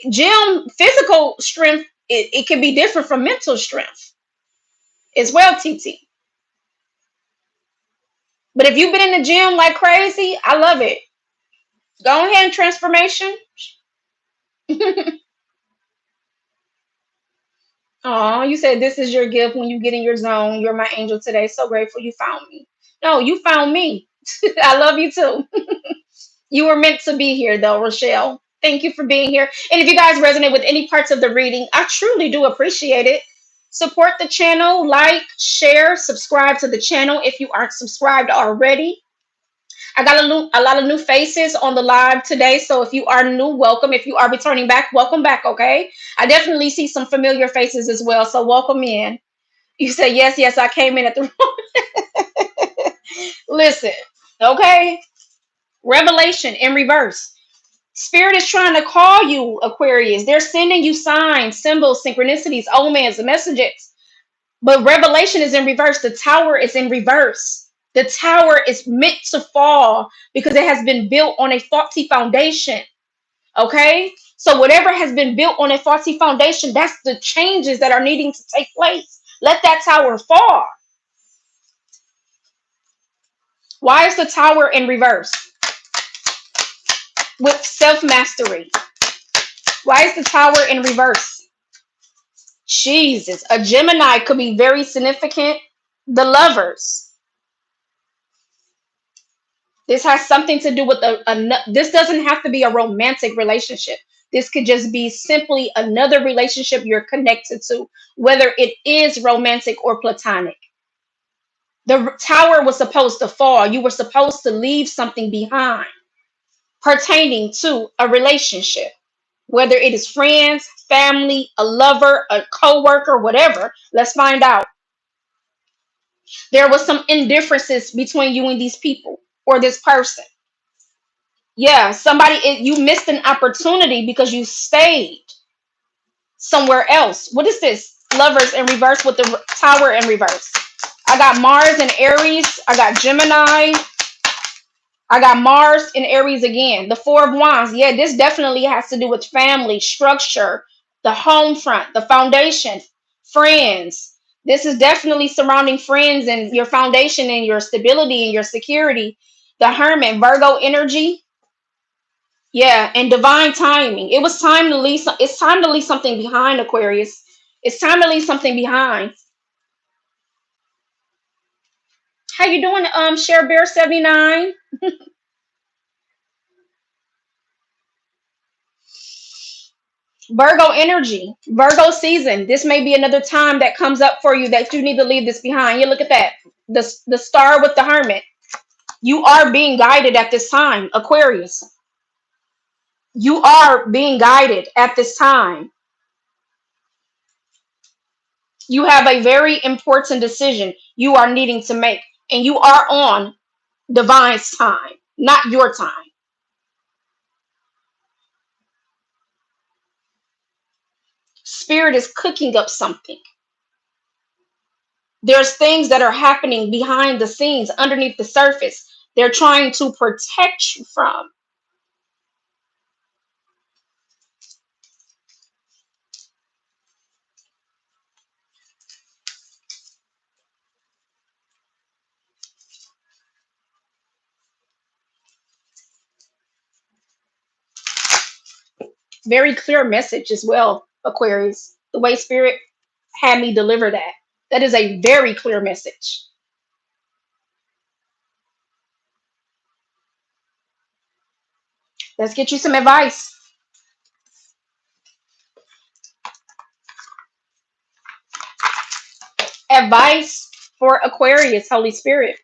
gym, physical strength, it can be different from mental strength as well, TT. But if you've been in the gym like crazy, I love it. Go ahead and transformation. Oh, you said this is your gift when you get in your zone. You're my angel today. So grateful you found me. No, you found me. I love you too. You were meant to be here, though, Rochelle. Thank you for being here. And if you guys resonate with any parts of the reading, I truly do appreciate it. Support the channel, like, share, subscribe to the channel if you aren't subscribed already. I got a lot of new faces on the live today. So if you are new, welcome. If you are returning back, welcome back. Okay. I definitely see some familiar faces as well. So welcome in. You said, yes, yes, I came in at the listen. Okay. Revelation in reverse. Spirit is trying to call you, Aquarius. They're sending you signs, symbols, synchronicities, omens, messages. But revelation is in reverse. The tower is in reverse. The tower is meant to fall because it has been built on a faulty foundation. Okay? So whatever has been built on a faulty foundation, that's the changes that are needing to take place. Let that tower fall. Why is the tower in reverse? With self-mastery. Why is the tower in reverse? Jesus. A Gemini could be very significant. The lovers. This has something to do with this doesn't have to be a romantic relationship. This could just be simply another relationship you're connected to, whether it is romantic or platonic. The tower was supposed to fall. You were supposed to leave something behind pertaining to a relationship, whether it is friends, family, a lover, a co-worker, whatever. Let's find out. There was some indifferences between you and these people or this person. Yeah, you missed an opportunity because you stayed somewhere else. What is this? Lovers in reverse with the tower in reverse. I got Mars and Aries. I got Gemini. I got Mars and Aries again. The Four of Wands. Yeah, this definitely has to do with family, structure, the home front, the foundation, friends. This is definitely surrounding friends and your foundation and your stability and your security. The Hermit, Virgo energy. Yeah, and divine timing. It was time to leave. It's time to leave something behind, Aquarius. It's time to leave something behind. How you doing, Share Bear 79? Virgo energy, Virgo season. This may be another time that comes up for you that you need to leave this behind. You look at that. The star with the Hermit. You are being guided at this time, Aquarius. You are being guided at this time. You have a very important decision you are needing to make, and you are on divine's time, not your time. Spirit is cooking up something. There's things that are happening behind the scenes, underneath the surface. They're trying to protect you from. Very clear message as well, Aquarius. The way Spirit had me deliver that. That is a very clear message. Let's get you some advice. Advice for Aquarius, Holy Spirit.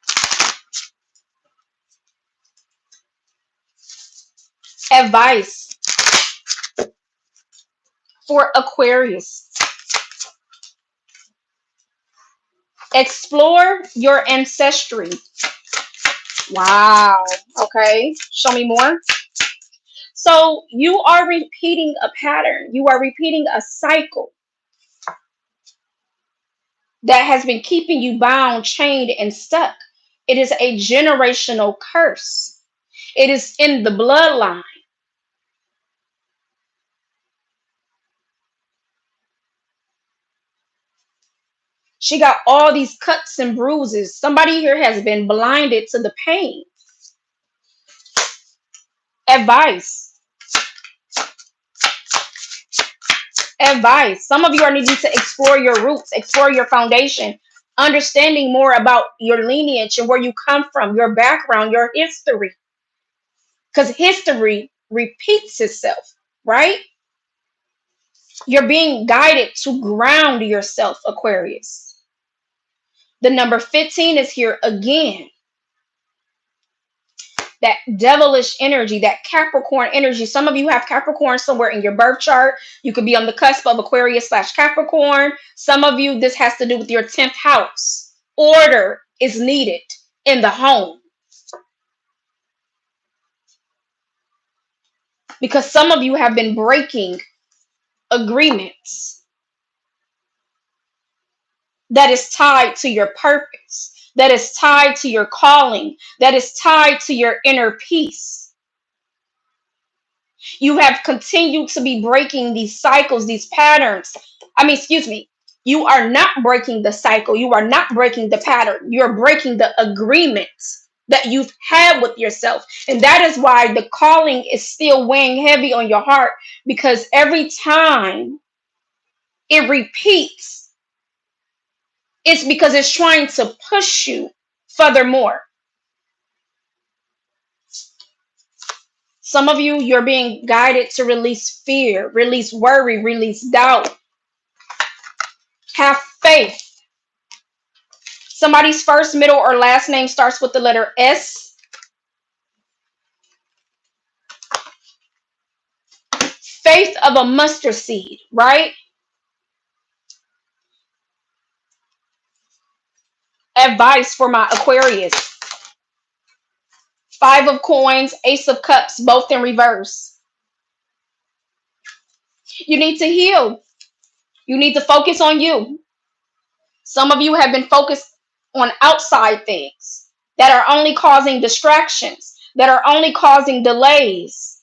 Advice for Aquarius. Explore your ancestry. Wow. Okay. Show me more. So you are repeating a pattern. You are repeating a cycle that has been keeping you bound, chained, and stuck. It is a generational curse. It is in the bloodline. She got all these cuts and bruises. Somebody here has been blinded to the pain. Advice. Advice. Some of you are needing to explore your roots, explore your foundation, understanding more about your lineage and where you come from, your background, your history. Because history repeats itself, right? You're being guided to ground yourself, Aquarius. The number 15 is here again. that devilish energy, that Capricorn energy. Some of you have Capricorn somewhere in your birth chart. You could be on the cusp of Aquarius / Capricorn. Some of you, this has to do with your 10th house. Order is needed in the home because some of you have been breaking agreements that is tied to your purpose, that is tied to your calling, that is tied to your inner peace. You have continued to be breaking these cycles, these patterns. Excuse me. You are not breaking the cycle. You are not breaking the pattern. You're breaking the agreements that you've had with yourself. And that is why the calling is still weighing heavy on your heart, because every time it repeats, it's because it's trying to push you furthermore. Some of you, you're being guided to release fear, release worry, release doubt. Have faith. Somebody's first, middle, or last name starts with the letter S. Faith of a mustard seed, right? Advice for my Aquarius. 5 of coins, Ace of cups, both in reverse. You need to heal. You need to focus on you. Some of you have been focused on outside things that are only causing distractions, that are only causing delays.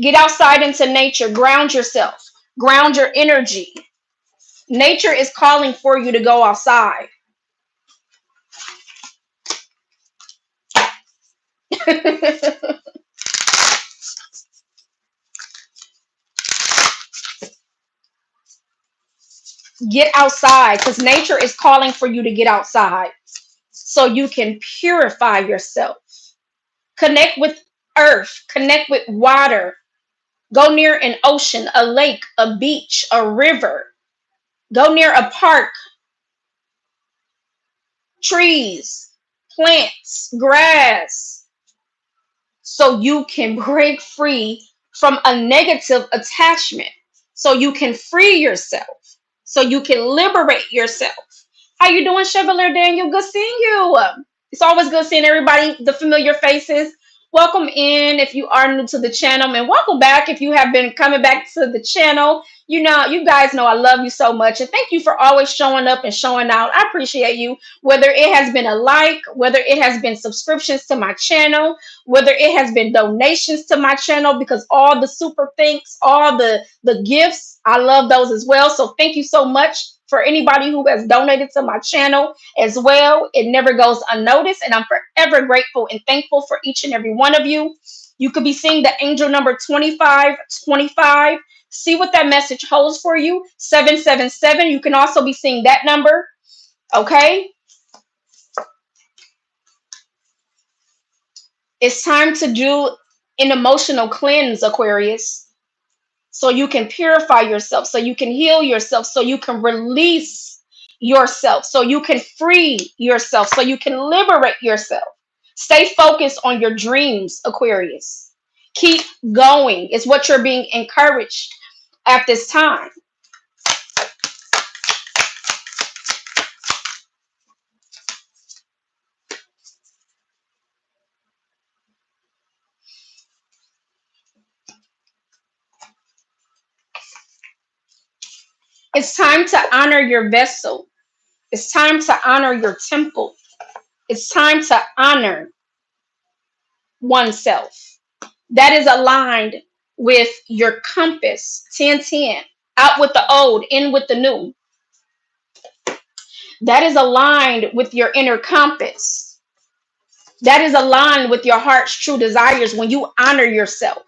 Get outside into nature, ground yourself, ground your energy. Nature is calling for you to go outside. Get outside, because nature is calling for you to get outside so you can purify yourself. Connect with earth, connect with water. Go near an ocean, a lake, a beach, a river. Go near a park, trees, plants, grass, so you can break free from a negative attachment, so you can free yourself, so you can liberate yourself. How you doing, Chevalier Daniel? Good seeing you. It's always good seeing everybody, the familiar faces. Welcome in if you are new to the channel, and welcome back if you have been coming back to the channel. You know, you guys know I love you so much, and thank you for always showing up and showing out. I appreciate you. Whether it has been a like, whether it has been subscriptions to my channel, whether it has been donations to my channel, because all the super thanks, all the gifts, I love those as well. So thank you so much for anybody who has donated to my channel as well. It never goes unnoticed, and I'm forever grateful and thankful for each and every one of you. You could be seeing the angel number 2525. See what that message holds for you. 777. You can also be seeing that number. Okay. It's time to do an emotional cleanse, Aquarius, so you can purify yourself, so you can heal yourself, so you can release yourself, so you can free yourself, so you can liberate yourself. Stay focused on your dreams, Aquarius. Keep going. It's what you're being encouraged at this time. It's time to honor your vessel. It's time to honor your temple. It's time to honor oneself. That is aligned with your compass, 1010. Out with the old, in with the new. That is aligned with your inner compass. That is aligned with your heart's true desires when you honor yourself.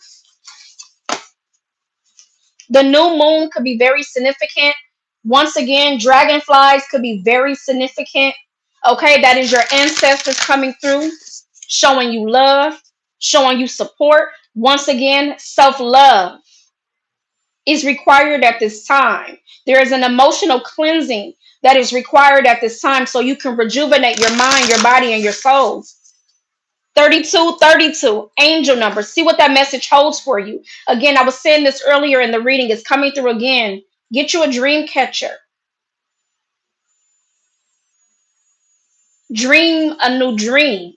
The new moon could be very significant. Once again, dragonflies could be very significant. Okay, that is your ancestors coming through, showing you love, showing you support. Once again, self-love. is required at this time. There is an emotional cleansing that is required at this time so you can rejuvenate your mind, your body, and your soul. 32, 32, angel number. See what that message holds for you. Again, I was saying this earlier in the reading. It's coming through again. Get you a dream catcher. Dream a new dream.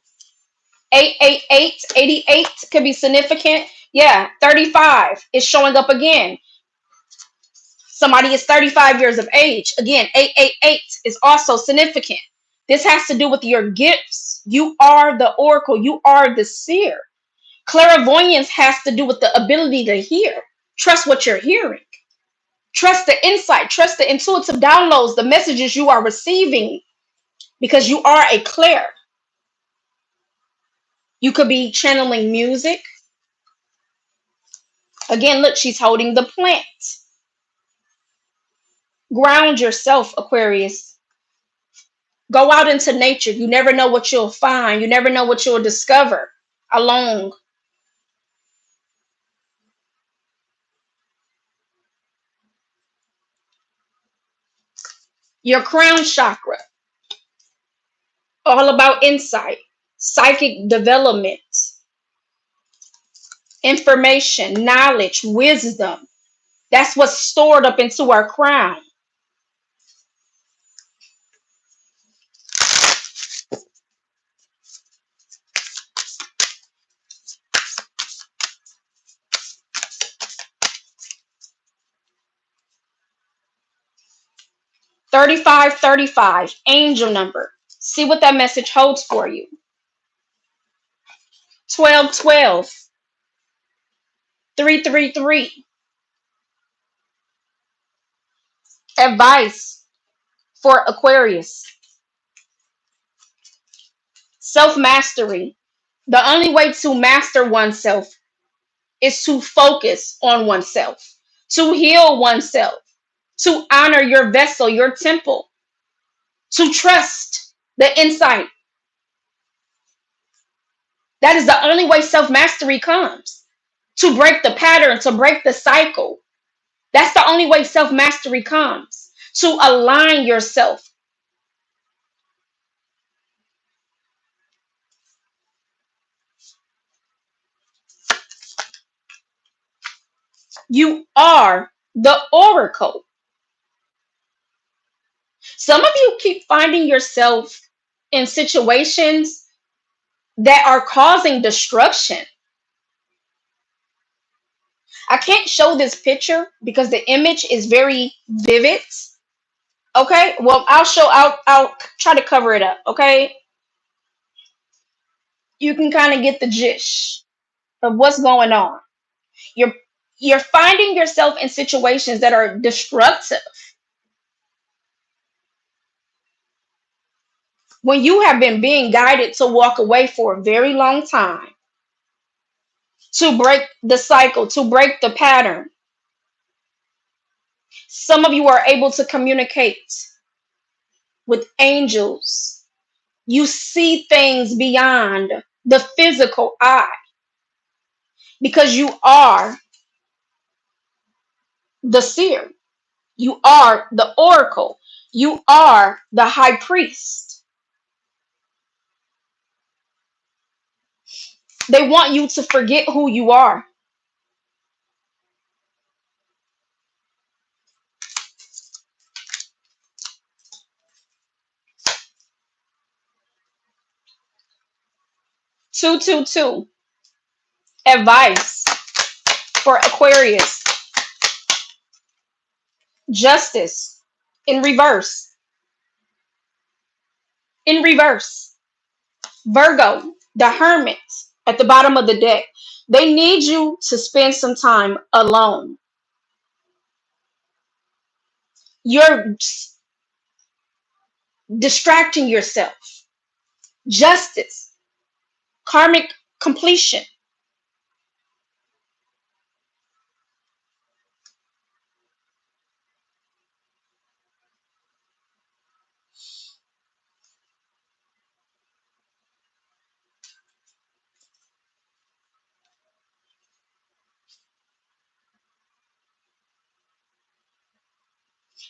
888, 88 could be significant. Yeah, 35 is showing up again. Somebody is 35 years of age. Again, 888 is also significant. This has to do with your gifts. You are the oracle, you are the seer. Clairvoyance has to do with the ability to hear. Trust what you're hearing. Trust the insight, trust the intuitive downloads, the messages you are receiving because you are a clair. You could be channeling music. Again, look, she's holding the plant. Ground yourself, Aquarius. Go out into nature. You never know what you'll find. You never know what you'll discover along. Your crown chakra, all about insight, psychic development, information, knowledge, wisdom. That's what's stored up into our crown. 3535, angel number. See what that message holds for you. 1212, 333. Advice for Aquarius. Self mastery. The only way to master oneself is to focus on oneself, to heal oneself, to honor your vessel, your temple, to trust the insight. That is the only way self mastery comes. To break the pattern, to break the cycle. That's the only way self mastery comes. To align yourself. You are the oracle. Some of you keep finding yourself in situations that are causing destruction. I can't show this picture because the image is very vivid. Okay, well, I'll try to cover it up. Okay, you can kind of get the gist of what's going on. You're you're finding yourself in situations that are destructive when you have been being guided to walk away for a very long time, to break the cycle, to break the pattern. Some of you are able to communicate with angels. You see things beyond the physical eye because you are the seer, you are the oracle, you are the high priest. They want you to forget who you are. Two, two, two. Advice for Aquarius. Justice in reverse. In reverse. Virgo, the hermit at the bottom of the deck. They need you to spend some time alone. You're distracting yourself. Justice, karmic completion.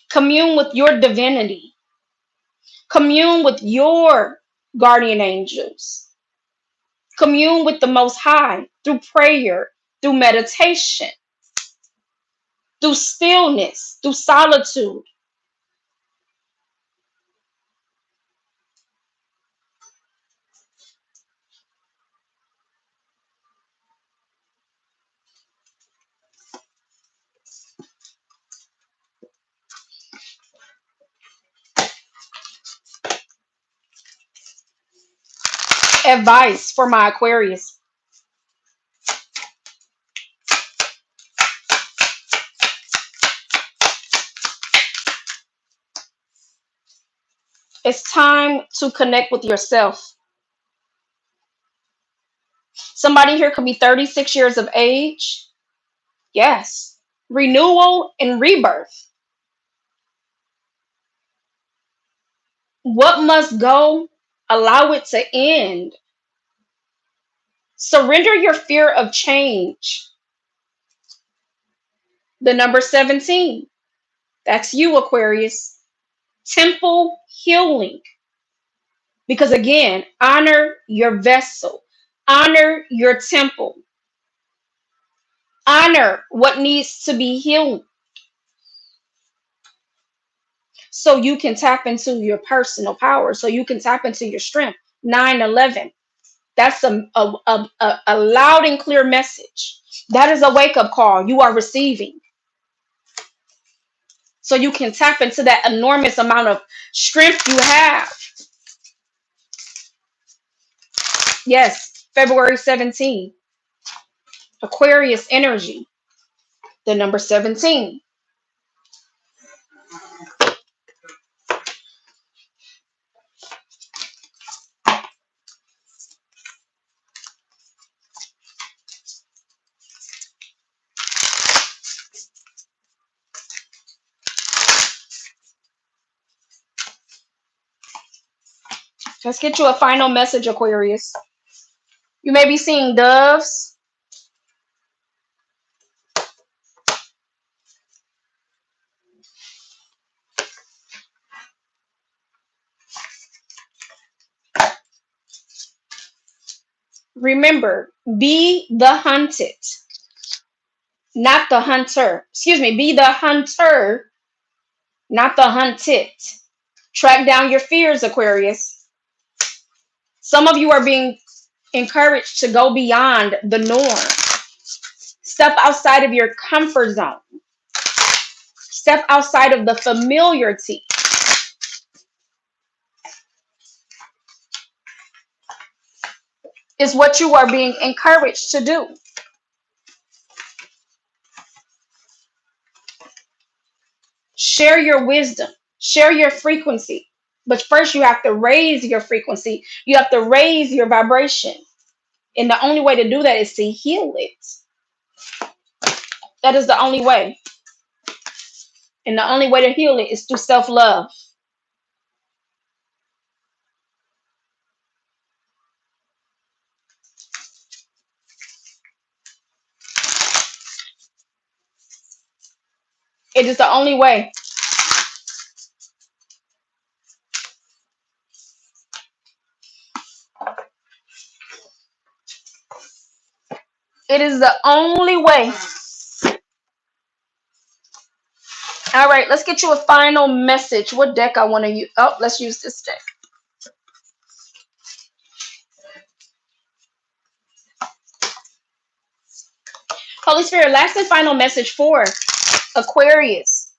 Commune with your divinity. Commune with your guardian angels. Commune with the Most High through prayer, through meditation, through stillness, through solitude. Advice for my Aquarius. It's time to connect with yourself. Somebody here could be 36 years of age. Yes. Renewal and rebirth. What must go? Allow it to end. Surrender your fear of change. The number 17. That's you, Aquarius. Temple healing. Because again, honor your vessel, honor your temple, honor what needs to be healed so you can tap into your personal power, so you can tap into your strength. 9/11. That's a loud and clear message. That is a wake up call you are receiving. So you can tap into that enormous amount of strength you have. Yes, February 17th, Aquarius energy, the number 17. Let's get you a final message, Aquarius. You may be seeing doves. Remember, be the hunted, not the hunter. Excuse me, be the hunter, not the hunted. Track down your fears, Aquarius. Some of you are being encouraged to go beyond the norm. Step outside of your comfort zone. Step outside of the familiarity. Is what you are being encouraged to do. Share your wisdom, share your frequency. But first, you have to raise your frequency, you have to raise your vibration. And the only way to do that is to heal it. That is the only way. And the only way to heal it is through self love. It is the only way. It is the only way. All right, let's get you a final message. What deck I want to use? Oh, let's use this deck. Holy Spirit, last and final message for Aquarius.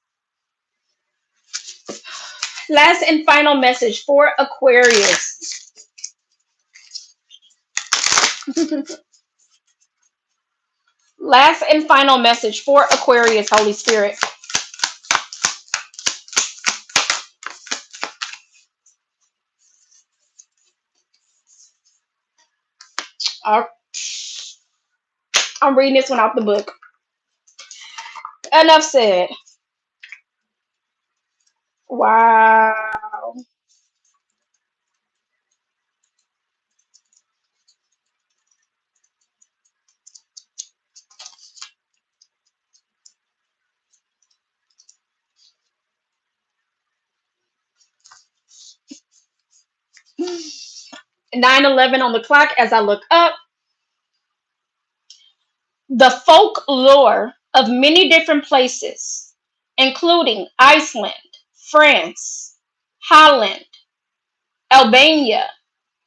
Last and final message for Aquarius. Last and final message for Aquarius, Holy Spirit. Uh, I'm reading this one off the book. Enough said. Wow. 9:11 on the clock as I look up. The folklore of many different places, including Iceland, France, Holland, Albania,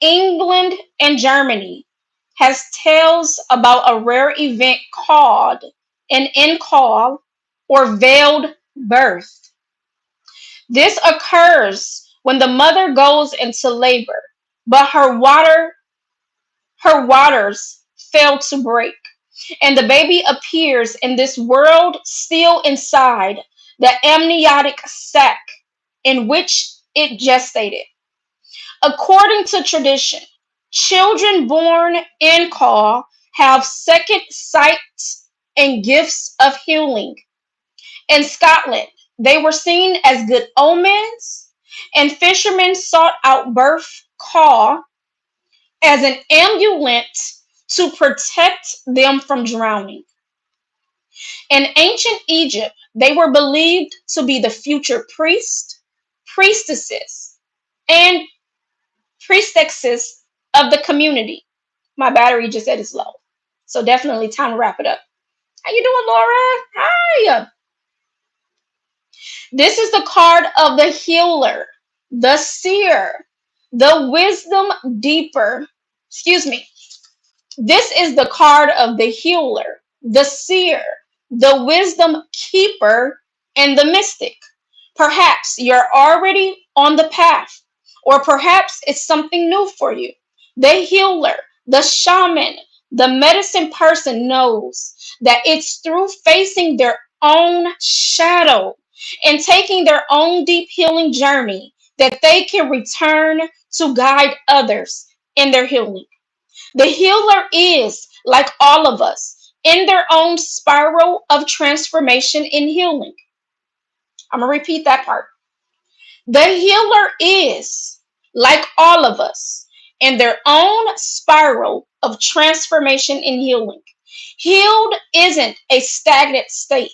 England, and Germany, has tales about a rare event called an in-call or veiled birth. This occurs when the mother goes into labor, but her waters fail to break, and the baby appears in this world still inside the amniotic sac in which it gestated. According to tradition, children born in Call have second sight and gifts of healing. In Scotland, they were seen as good omens, and fishermen sought out birth Call as an amulet to protect them from drowning. In ancient Egypt, they were believed to be the future priestesses, and priestesses of the community. My battery just said it's low. So definitely time to wrap it up. How you doing, Laura? Hi. This is the card of the healer, the seer, the wisdom deeper. Excuse me. This is the card of the healer, the seer, the wisdom keeper, and the mystic. Perhaps you're already on the path, or perhaps it's something new for you. The healer, the shaman, the medicine person knows that it's through facing their own shadow and taking their own deep healing journey that they can return to guide others in their healing. The healer is, like all of us, in their own spiral of transformation and healing. I'm going to repeat that part. The healer is, like all of us, in their own spiral of transformation and healing. Healed isn't a stagnant state.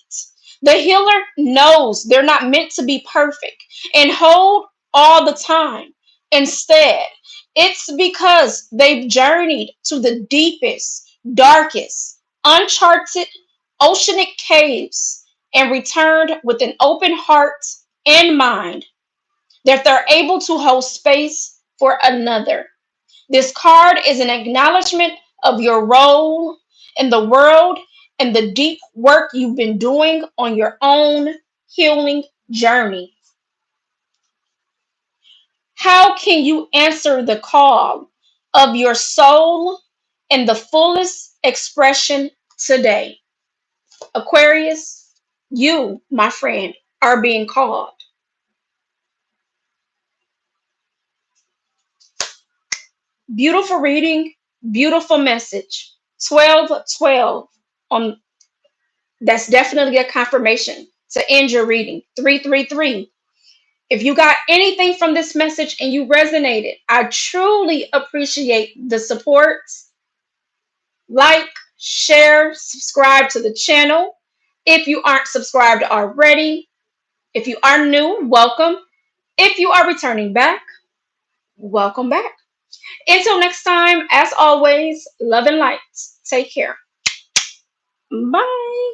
The healer knows they're not meant to be perfect and whole all the time. Instead, it's because they've journeyed to the deepest, darkest, uncharted oceanic caves and returned with an open heart and mind that they're able to hold space for another. This card is an acknowledgement of your role in the world and the deep work you've been doing on your own healing journey. How can you answer the call of your soul in the fullest expression today? Aquarius, you, my friend, are being called. Beautiful reading, beautiful message. 1212 on that's definitely a confirmation to end your reading. 333. If you got anything from this message and you resonated, I truly appreciate the support. Like, share, subscribe to the channel. If you aren't subscribed already, if you are new, welcome. If you are returning back, welcome back. Until next time, as always, love and light. Take care. Bye.